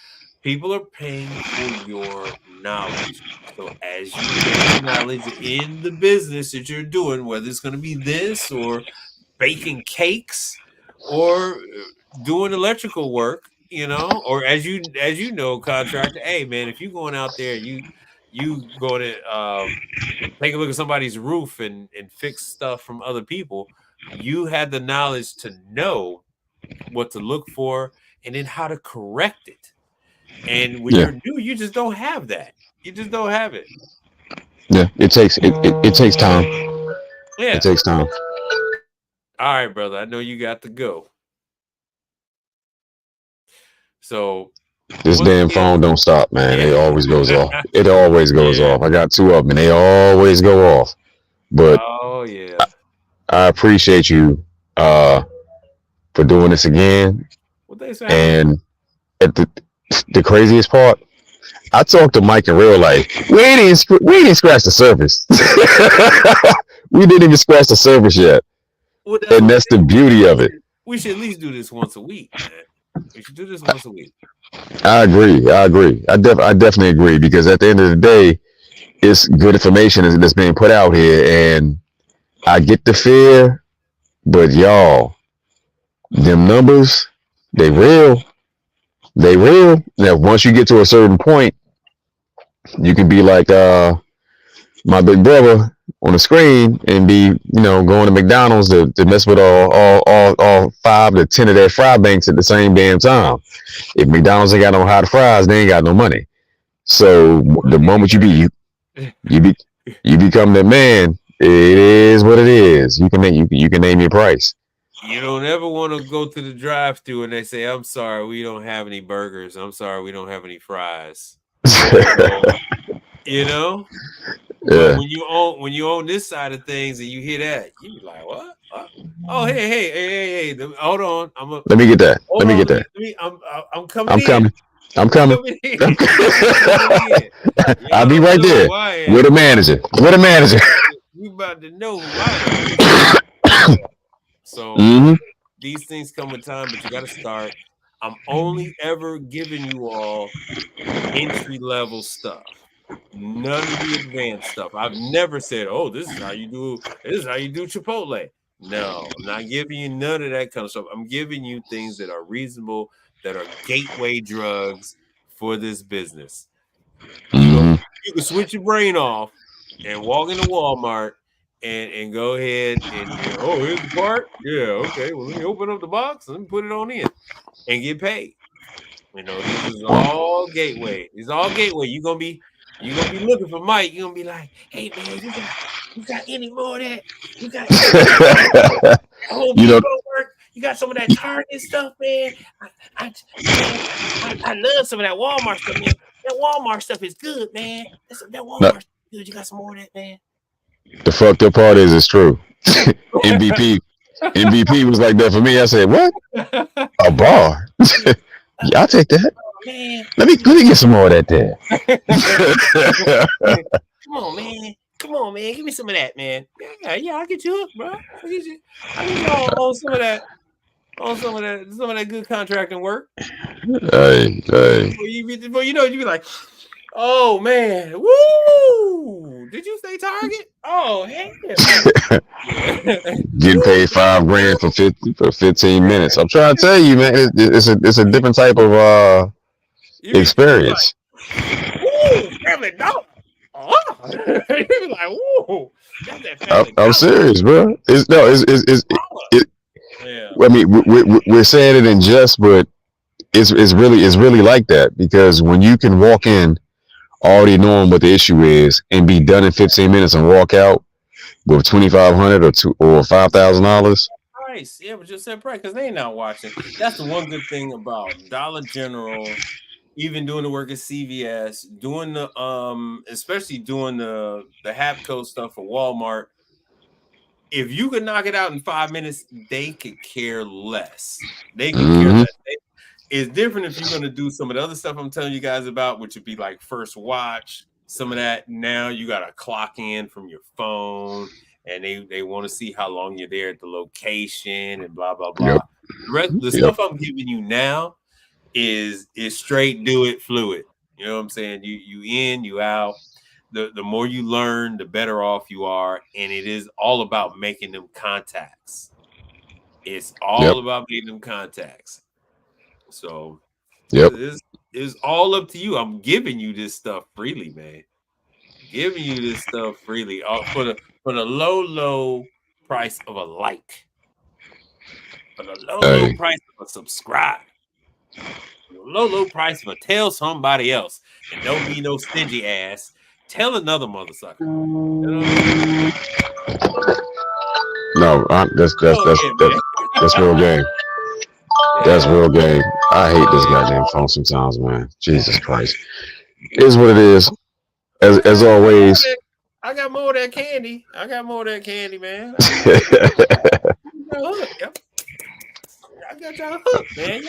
people are paying for your knowledge. So as you gain knowledge in the business that you're doing, whether it's going to be this or baking cakes or doing electrical work, or as you know, contractor, hey man, if you're going out there, you going to take a look at somebody's roof and fix stuff from other people, you had the knowledge to know what to look for and then how to correct it. And when Yeah. you're new, you just don't have that. You just don't have it. Yeah. It takes time. It Yeah. takes time. All right, brother. I know you got to go. So This once damn again, phone don't stop, man. yeah. It always goes off. It always goes Yeah. off. I got two of them, and they always go off. But Oh yeah. I appreciate you for doing this again. Well, thanks for having me. And at the craziest part, I talked to Mike in real life. We didn't scratch the surface. We didn't even scratch the surface yet, Well, that's and what I'm that's the saying. beauty of it. We should at least do this once a week, man. We should do this once a week. I agree. I agree. I definitely agree because at the end of the day, it's good information that's being put out here, and I get the fear, but y'all, them numbers, they real. They real. Now, once you get to a certain point, you can be like my big brother on the screen and be, going to McDonald's to mess with all 5 to 10 of their fry banks at the same damn time. If McDonald's ain't got no hot fries, they ain't got no money. So the moment you be you become the man, it is what it is. You can name your price. You don't ever want to go to the drive-thru and they say, "I'm sorry, we don't have any burgers. I'm sorry, we don't have any fries." You know. But Yeah. when you own this side of things and you hear that, you be like, "What? Oh, hey! Hold on, Let me get that. hold Let me on. get that. I'm coming I'm in. coming. I'm I'm coming. coming in. I'm coming in. I'll Y'all be don't right know there who I am. with a manager. With a manager. You about to know who I am. Yeah. So Hmm. these things come with time, but you got to start. I'm only ever giving you all entry level stuff. None of the advanced stuff. I've never said, "Oh, this is how you do. This is how you do Chipotle." No, I'm not giving you none of that kind of stuff. I'm giving you things that are reasonable, that are gateway drugs for this business. You know, Hmm. you can switch your brain off and walk into Walmart and go ahead and oh, here's the part. Yeah, okay. Well, let me open up the box and let me put it on in and get paid. You know, this is all gateway. It's all gateway. You're gonna be looking for Mike. You're gonna be like, hey man, you got any more of that? You got any more of that Home You know, Depot work? You got some of that Target stuff, man. Man, I love some of that Walmart stuff, man. That Walmart stuff is good, man. That no, Walmart stuff is good. You got some more of that, man. the fucked up part is it's true. MVP MVP was like that for me. I said, what? A bar? Yeah, I'll take that. Man, Let me get some more of that there. come on, man. Come on, man. Give me some of that, man. Yeah, I'll get you hooked, bro. I'll get you on some of that, some of that good contracting work. Hey. Before you know it, you be like, oh man, woo! Did you say Target? Oh hell yeah. Getting paid $5 grand for 15 minutes. I'm trying to tell you, man, it's a different type of You be like, experience. woo, Family Dollar. Oh. You be like, woo, that's that Family I'm Dollar. serious, bro. It's no, it, Yeah. I mean, we're saying it in jest, but it's really like that because when you can walk in already knowing what the issue is and be done in 15 minutes and walk out with 2,500 or $5,000. Price. Yeah, but just said price because they ain't not watching. That's the one good thing about Dollar General, even doing the work at CVS, doing the especially doing the Hapco stuff for Walmart. If you could knock it out in 5 minutes, they could care less. They could care Hmm. less. It's different if you're going to do some of the other stuff I'm telling you guys about, which would be like first watch. Some of that now you got to clock in from your phone, and they want to see how long you're there at the location and blah blah Yep. blah. The Yep. stuff I'm giving you now is straight do it fluid. You know what I'm saying? You in, you out. The more you learn, the better off you are, and it is all about making them contacts. It's Yep. all about making them contacts. So Yep. it's all up to you. I'm giving you this stuff freely, man. Giving you this stuff freely for the low price of a like, for the low Hey. price of a subscribe. low price, but tell somebody else, and don't be no stingy ass. Tell another motherfucker. You know what I mean? No, Oh yeah, man. that's real game. That's Yeah. real game. I hate this goddamn phone sometimes, man. Jesus Christ. It is what it is. As always. I got more of that candy. I got more of that candy, man. I got y'all hooked, man.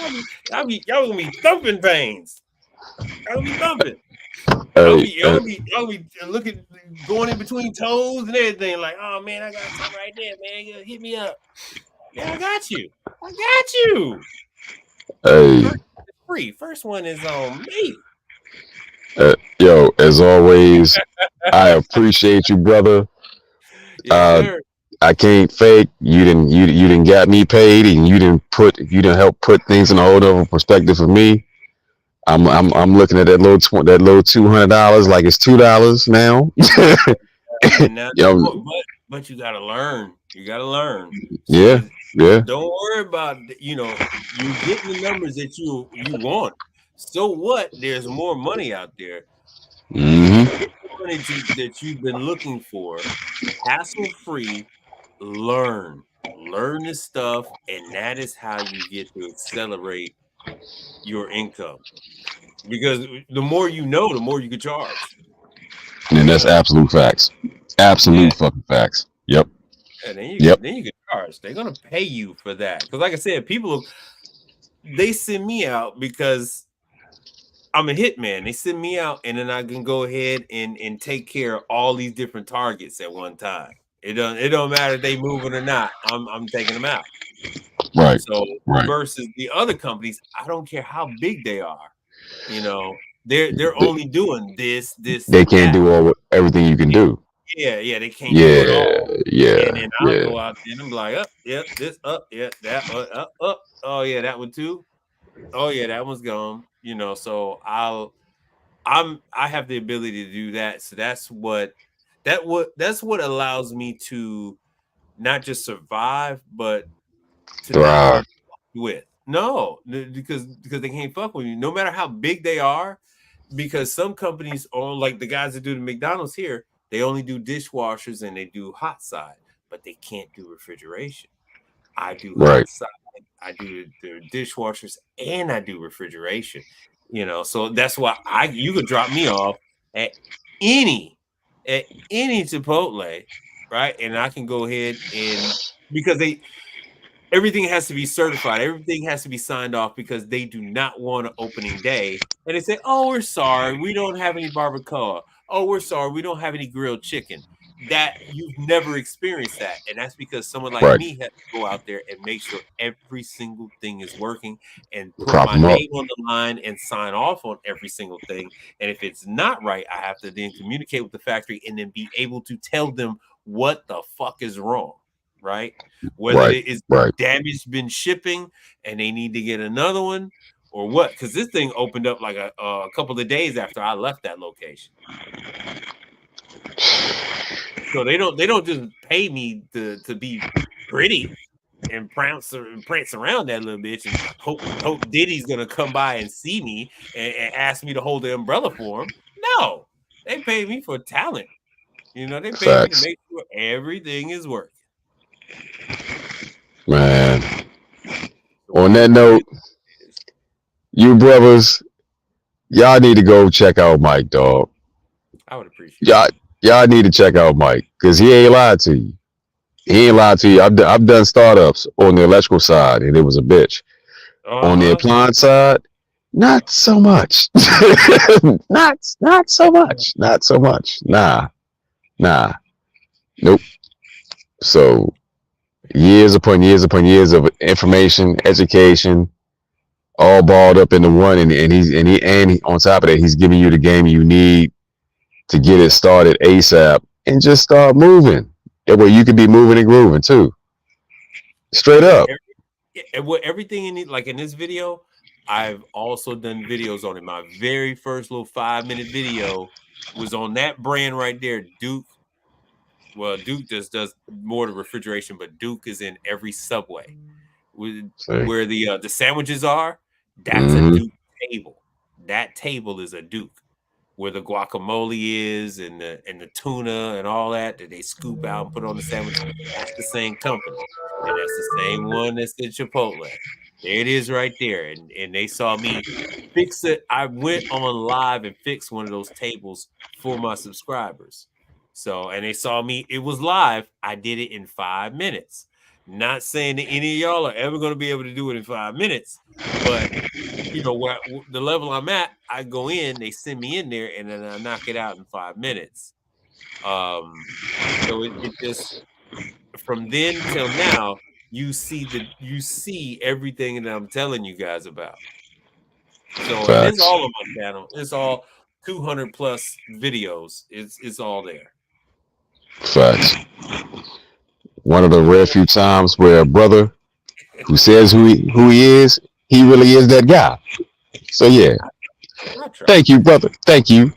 Y'all gonna be thumping pains. Y'all gonna be thumping. Y'all be looking, going in between toes and everything. Like, oh man, I got something right there, man. You hit me up. Yeah, I got you. I got you. Hey. Free. First one is on me. Yo, as always, I appreciate you, brother. Yes, sir. I can't fake. You didn't got me paid, and you didn't help put things in a whole other perspective for me. I'm looking at that little $200 like it's $2 now. And now, Yo, but you gotta learn. You gotta learn. yeah, yeah. Don't worry about you getting the numbers that you want. So what? There's more money out there. Mm-hmm. Money that you've been looking for, hassle free. Learn this stuff, and that is how you get to accelerate your income. Because the more you know, the more you can charge. And that's absolute facts. Absolute fucking facts. Yep. And then Yep. you get charged. They're gonna pay you for that. Because like I said, people they send me out because I'm a hitman. They send me out, and then I can go ahead and take care of all these different targets at one time. It don't matter if they moving or not. I'm taking them out. Right. So right. versus the other companies, I don't care how big they are. They're only doing this. They can't do everything you can do. Yeah, they can't do it all. Yeah. And then I'll go out there and I'm like, up, this, up, that, up. Oh yeah, that one too. Oh yeah, that one's gone. So I have the ability to do that. So that's what allows me to not just survive, but to not thrive. be with. No, because they can't fuck with you, no matter how big they are. Because some companies own, like the guys that do the McDonald's here, they only do dishwashers and they do hot side, but they can't do refrigeration. I do hot side, I do the dishwashers, and I do refrigeration. So that's why you could drop me off at any Chipotle, right? And I can go ahead and because everything has to be certified. Everything has to be signed off because they do not want an opening day. And they say, oh, we're sorry. We don't have any barbacoa. Oh, we're sorry. We don't have any grilled chicken. That you've never experienced that. And that's because someone like me has to go out there and make sure every single thing is working and put my name on the line and sign off on every single thing. And if it's not right, I have to then communicate with the factory and then be able to tell them what the fuck is wrong. Right? Whether it is damaged, been shipping, and they need to get another one, or what? Because this thing opened up like a couple of days after I left that location. So they don't just pay me to be pretty and prance around that little bitch and hope Diddy's gonna come by and see me and ask me to hold the umbrella for him. No, they pay me for talent. They pay me to make sure everything is working. Man. On that note, you brothers, y'all need to go check out Mike, dog. I would appreciate y'all need to check out Mike because he ain't lied to you. He ain't lied to you. I've done startups on the electrical side, and it was a bitch. On the appliance side, not so much. not so much. Not so much. Nah. Nope. So years upon years of information, education, all balled up into one, and he on top of that, he's giving you the game you need to get it started ASAP and just start moving. That way you could be moving and grooving too. Straight up. Everything in this video, I've also done videos on it. My very first little 5-minute video was on that brand right there, Duke. Well, Duke just does more to refrigeration, but Duke is in every Subway. Where the sandwiches are, that's a Duke table. That table is a Duke, where the guacamole is and the tuna and all that they scoop out and put on the sandwich. That's the same company, and that's the same one that's in Chipotle. There it is right there. And they saw me fix it. I went on live and fixed one of those tables for my subscribers. So, and they saw me, it was live. I did it in 5 minutes. Not saying that any of y'all are ever going to be able to do it in 5 minutes, but you know, where the level I'm at, I go in, they send me in there, and then I knock it out in 5 minutes. So it just, from then till now, you see everything that I'm telling you guys about. So, and it's all on my channel. It's all 200 plus videos. It's all there. Facts. One of the rare few times where a brother who says who he is, he really is that guy. So yeah, thank you, brother. Thank you.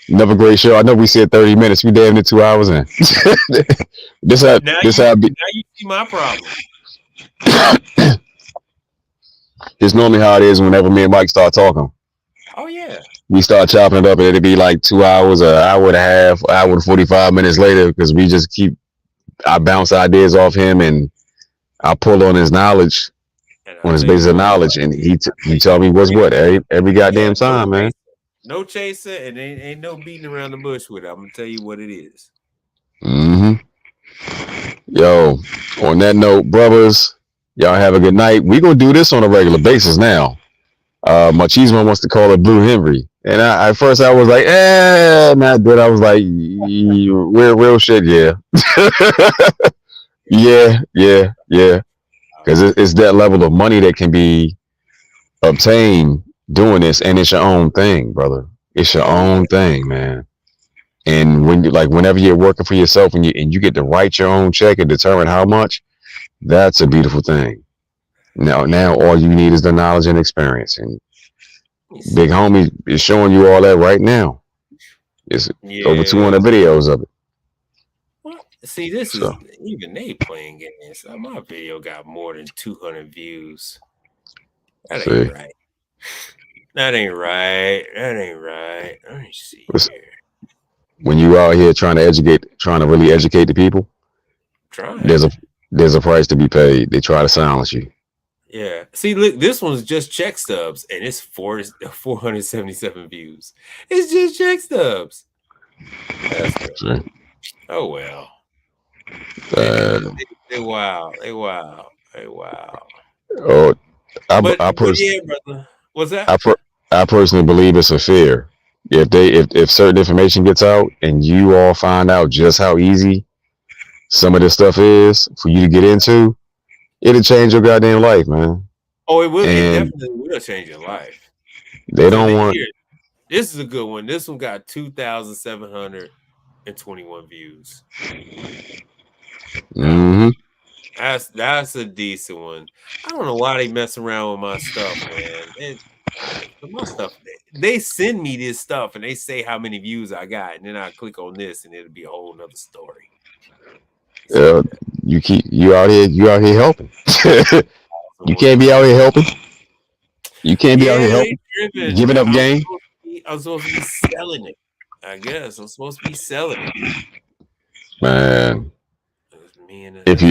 Another great show. I know we said 30 minutes. We damn near 2 hours in. This how now you see my problem. It's normally how it is whenever me and Mike start talking. Oh yeah. We start chopping it up, and it'll be like 2 hours, an hour and a half, hour and 45 minutes later, because we just I bounce ideas off him, and I pull on his knowledge, on his basis of knowledge, and he tell me what's what every goddamn time, man. No chaser, and ain't no beating around the bush with it. I'm gonna tell you what it is. Yo, on that note, brothers, y'all have a good night. We gonna do this on a regular basis now. Machismo wants to call it Blue Henry, and at first I was like, not good. I was like, real shit, yeah. yeah, because it's that level of money that can be obtained doing this, and it's your own thing, brother. It's your own thing, man. And when you whenever you're working for yourself and you get to write your own check and determine how much, that's a beautiful thing. Now all you need is the knowledge and experience, and Big Homie is showing you all that right now. It's over 200 videos of it. Well, see, this is even they playing games. My video got more than 200 views. That ain't right. That ain't right. Let me see here. When you out here trying to really educate the people, there's a price to be paid. They try to silence you. Yeah. See, look, this one's just check stubs, and it's 477 views. It's just check stubs. That's good. Oh well. They wow. Oh, but yeah, brother. What's that? I personally believe it's a fear. If certain information gets out and you all find out just how easy some of this stuff is for you to get into, it'll change your goddamn life, man. Oh, it will. It definitely will change your life. They don't want. This is a good one. This one got 2,721 views. Mm-hmm. That's a decent one. I don't know why they mess around with my stuff, man. My stuff. They send me this stuff and they say how many views I got, and then I click on this, and it'll be a whole nother story. You out here helping. You can't be out here helping. You can't be out here helping. Giving up game. I'm supposed to be selling it. I guess I'm supposed to be selling it. Man, if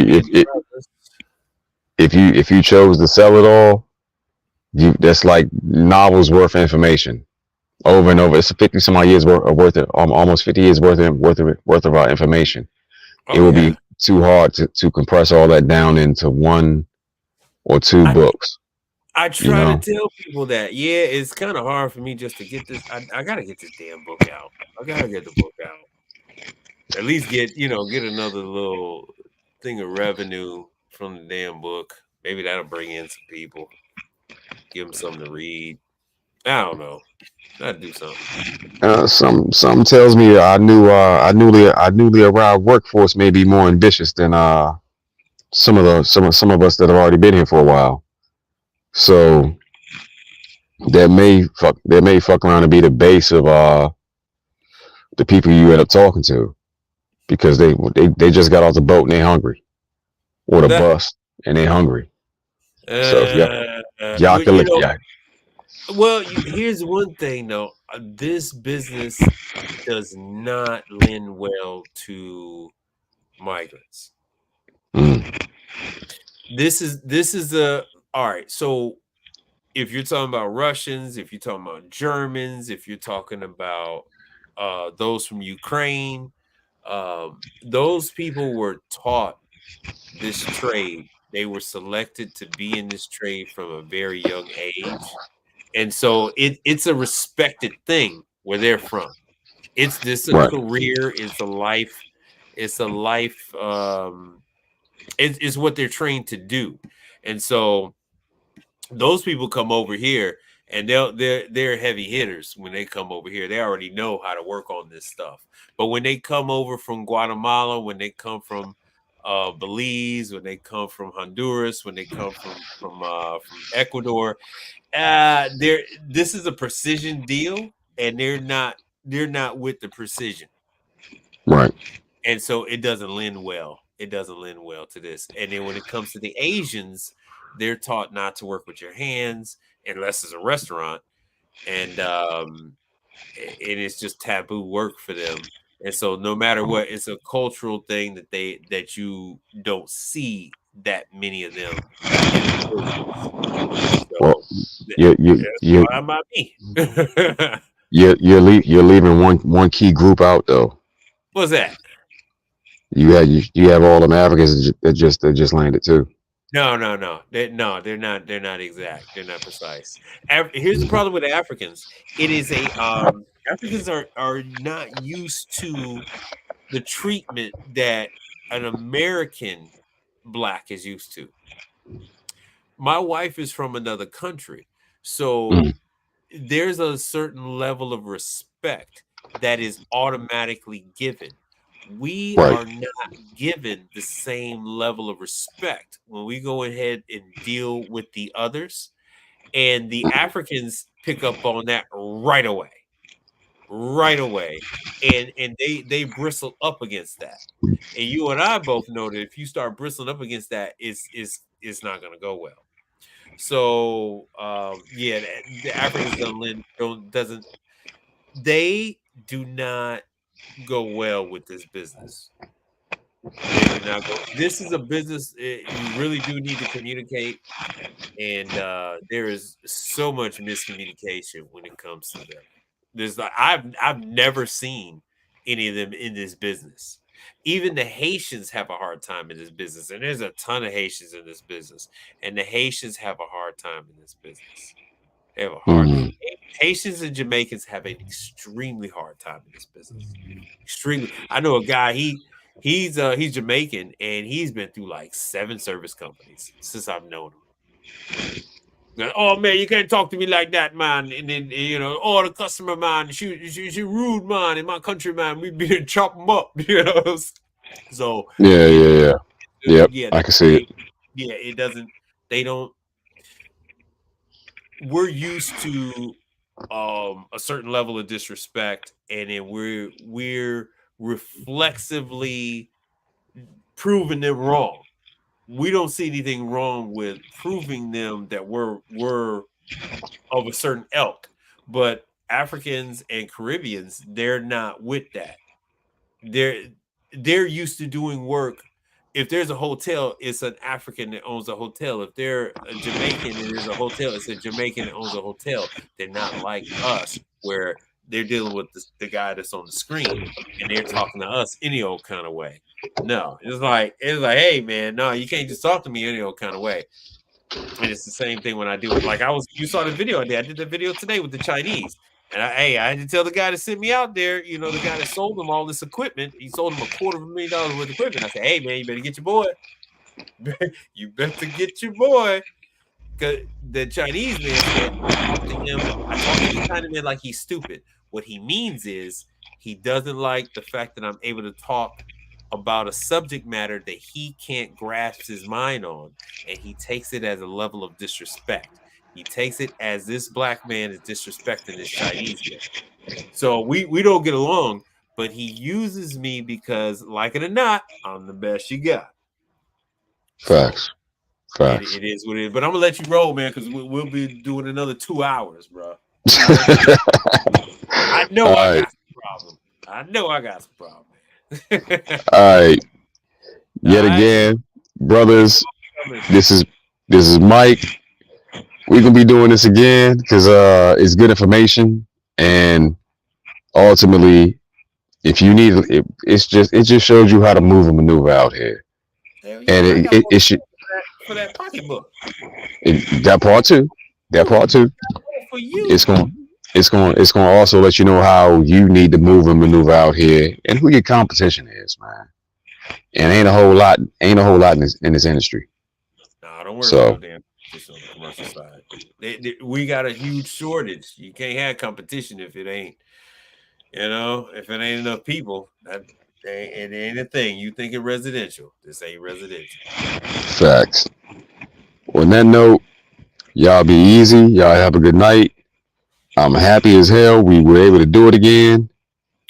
you chose to sell it all, that's like novels worth of information over and over. It's 50 some odd years worth of almost 50 years worth of our information. It would be too hard to compress all that down into one or two books. I try to tell people that. Yeah, it's kind of hard for me just to get this. I gotta get this damn book out. I gotta get the book out. At least get another little thing of revenue from the damn book. Maybe that'll bring in some people. Give them something to read. I don't know. I'd do something. Some tells me our newly arrived workforce may be more ambitious than some of us that have already been here for a while. So that may fuck around and be the base of the people you end up talking to, because they just got off the boat and they're hungry, or the bus and they're hungry. So if y'all Well, can look, yeah, well, here's one thing though. This business does not lend well to migrants. mm, This is a all right. So if you're talking about Russians, if you're talking about Germans, if you're talking about those from Ukraine, those people were taught this trade. They were selected to be in this trade from a very young age. And so it's a respected thing where they're from. It's this a right, career, it's a life, it's what they're trained to do. And so those people come over here and they're heavy hitters when they come over here. They already know how to work on this stuff. But when they come over from Guatemala, when they come from Belize, when they come from Honduras, when they come from Ecuador, they're this is a precision deal, and they're not with the precision, right. and so it doesn't lend well. It doesn't lend well to this. And then when it comes to the Asians, they're taught not to work with your hands unless it's a restaurant, and it's just taboo work for them. And so no matter what, it's a cultural thing that you don't see that many of them in the business. Well, So you you that's you why I'm not me. you're leaving one key group out though. What's that? You have all them Africans that just landed too. No, no, no. No, they're not. They're not exact. They're not precise. Here's the problem with Africans. It is a Africans are not used to the treatment that an American black is used to. My wife is from another country, so Mm, there's a certain level of respect that is automatically given. We right. are not given the same level of respect when we go ahead and deal with the others, and the Africans pick up on that right away, and they bristle up against that. And you and I both know that if you start bristling up against that, it's not going to go well. So yeah, the Africans doesn't they do not go well with this business. They do not go. This is a business you really do need to communicate, and there is so much miscommunication when it comes to them. There's like I've never seen any of them in this business. Even the Haitians have a hard time in this business, and there's a ton of Haitians in this business, and the Haitians have a hard time in this business. They have a hard. Mm, Haitians and Jamaicans have an extremely hard time in this business. Extremely. I know a guy. He's Jamaican, and he's been through like 7 service companies since I've known him. Like, oh man, you can't talk to me like that, man. And then oh the customer man, she rude man. In my country, man, we be chop them up, So yeah, it, yeah, yeah. Yep, yeah, I can see it. yeah, it doesn't. They don't. We're used to a certain level of disrespect, and then we're reflexively proving them wrong. We don't see anything wrong with proving them that we're of a certain elk, but Africans and Caribbeans, they're not with that. They're they're used to doing work. If there's a hotel, it's an African that owns a hotel. If they're a Jamaican and there's a hotel, it's a Jamaican that owns a hotel. They're not like us, where they're dealing with the guy that's on the screen and they're talking to us any old kind of way. No, it's like, hey man, no, you can't just talk to me any old kind of way. And it's the same thing when I do it. Like you saw the video I did. I did the video today with the Chinese. And I had to tell the guy that sent me out there, the guy that sold him all this equipment, he sold him $250,000 worth of equipment. I said, hey man, you better get your boy. You better get your boy. Because the Chinese man said, I talked to the Chinese man like he's stupid. What he means is he doesn't like the fact that I'm able to talk about a subject matter that he can't grasp his mind on, and he takes it as a level of disrespect. He takes it as this black man is disrespecting this Chinese man. So we don't get along, but he uses me because, like it or not, I'm the best you got. So Facts. Facts. It is what it is. But I'm gonna let you roll, man, because we'll be doing another 2 hours, bro. I know All I right. got some problem. I know I got some problem. All right. All Yet right. again, brothers, this is Mike. We're gonna be doing this again because it's good information, and ultimately, if you need it just shows you how to move and maneuver out here. Hell And yeah, I got more it should for that pocketbook. that part too. That Ooh, part too. for It's you. going it's going to also let you know how you need to move and maneuver out here and who your competition is, man. And ain't a whole lot in this industry. Nah, don't worry about no So damn competition on the commercial side. We got a huge shortage. You can't have competition if it ain't, if it ain't enough people. It ain't a thing. You think it residential. This ain't residential. facts. On that note, y'all be easy. Y'all have a good night. I'm happy as hell we were able to do it again.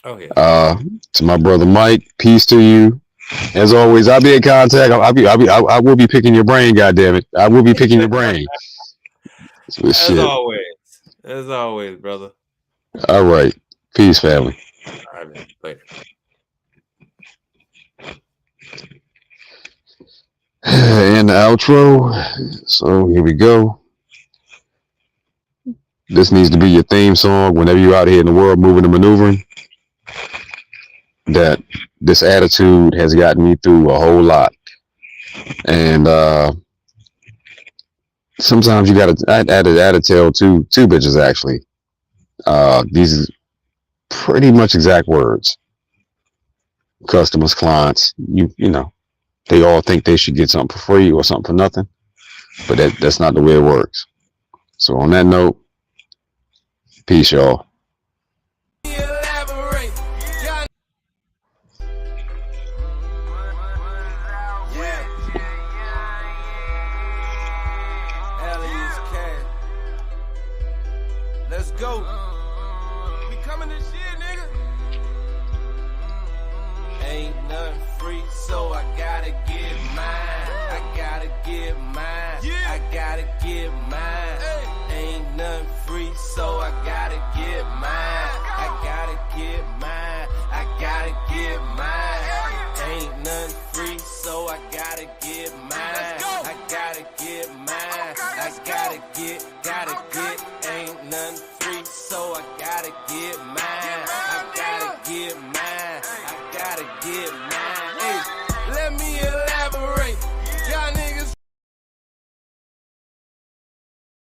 Okay. To my brother Mike, peace to you. As always, I'll be in contact. I will be picking your brain. Goddamn it, I will be picking your brain. So, shit. As always, brother. All right. Peace, family. All right, man. Later. And the outro. So here we go. This needs to be your theme song whenever you're out here in the world moving and maneuvering. That this attitude has gotten me through a whole lot. And sometimes you gotta I had to tell two bitches actually. These are pretty much exact words. Customers, clients, you know, they all think they should get something for free or something for nothing. But that's not the way it works. So on that note, peace, y'all. Elaborate. Yeah. Aliens can. Let's go. We coming this year, nigga. Ain't nothing free, so I gotta get mine. I gotta get mine. I gotta get mine. Ain't nothing free, so I gotta get mine. I gotta get mine. I gotta get mine. Ain't nothing free, so I gotta get mine. I gotta get mine. I gotta get. Ain't nothing free, so I gotta get mine.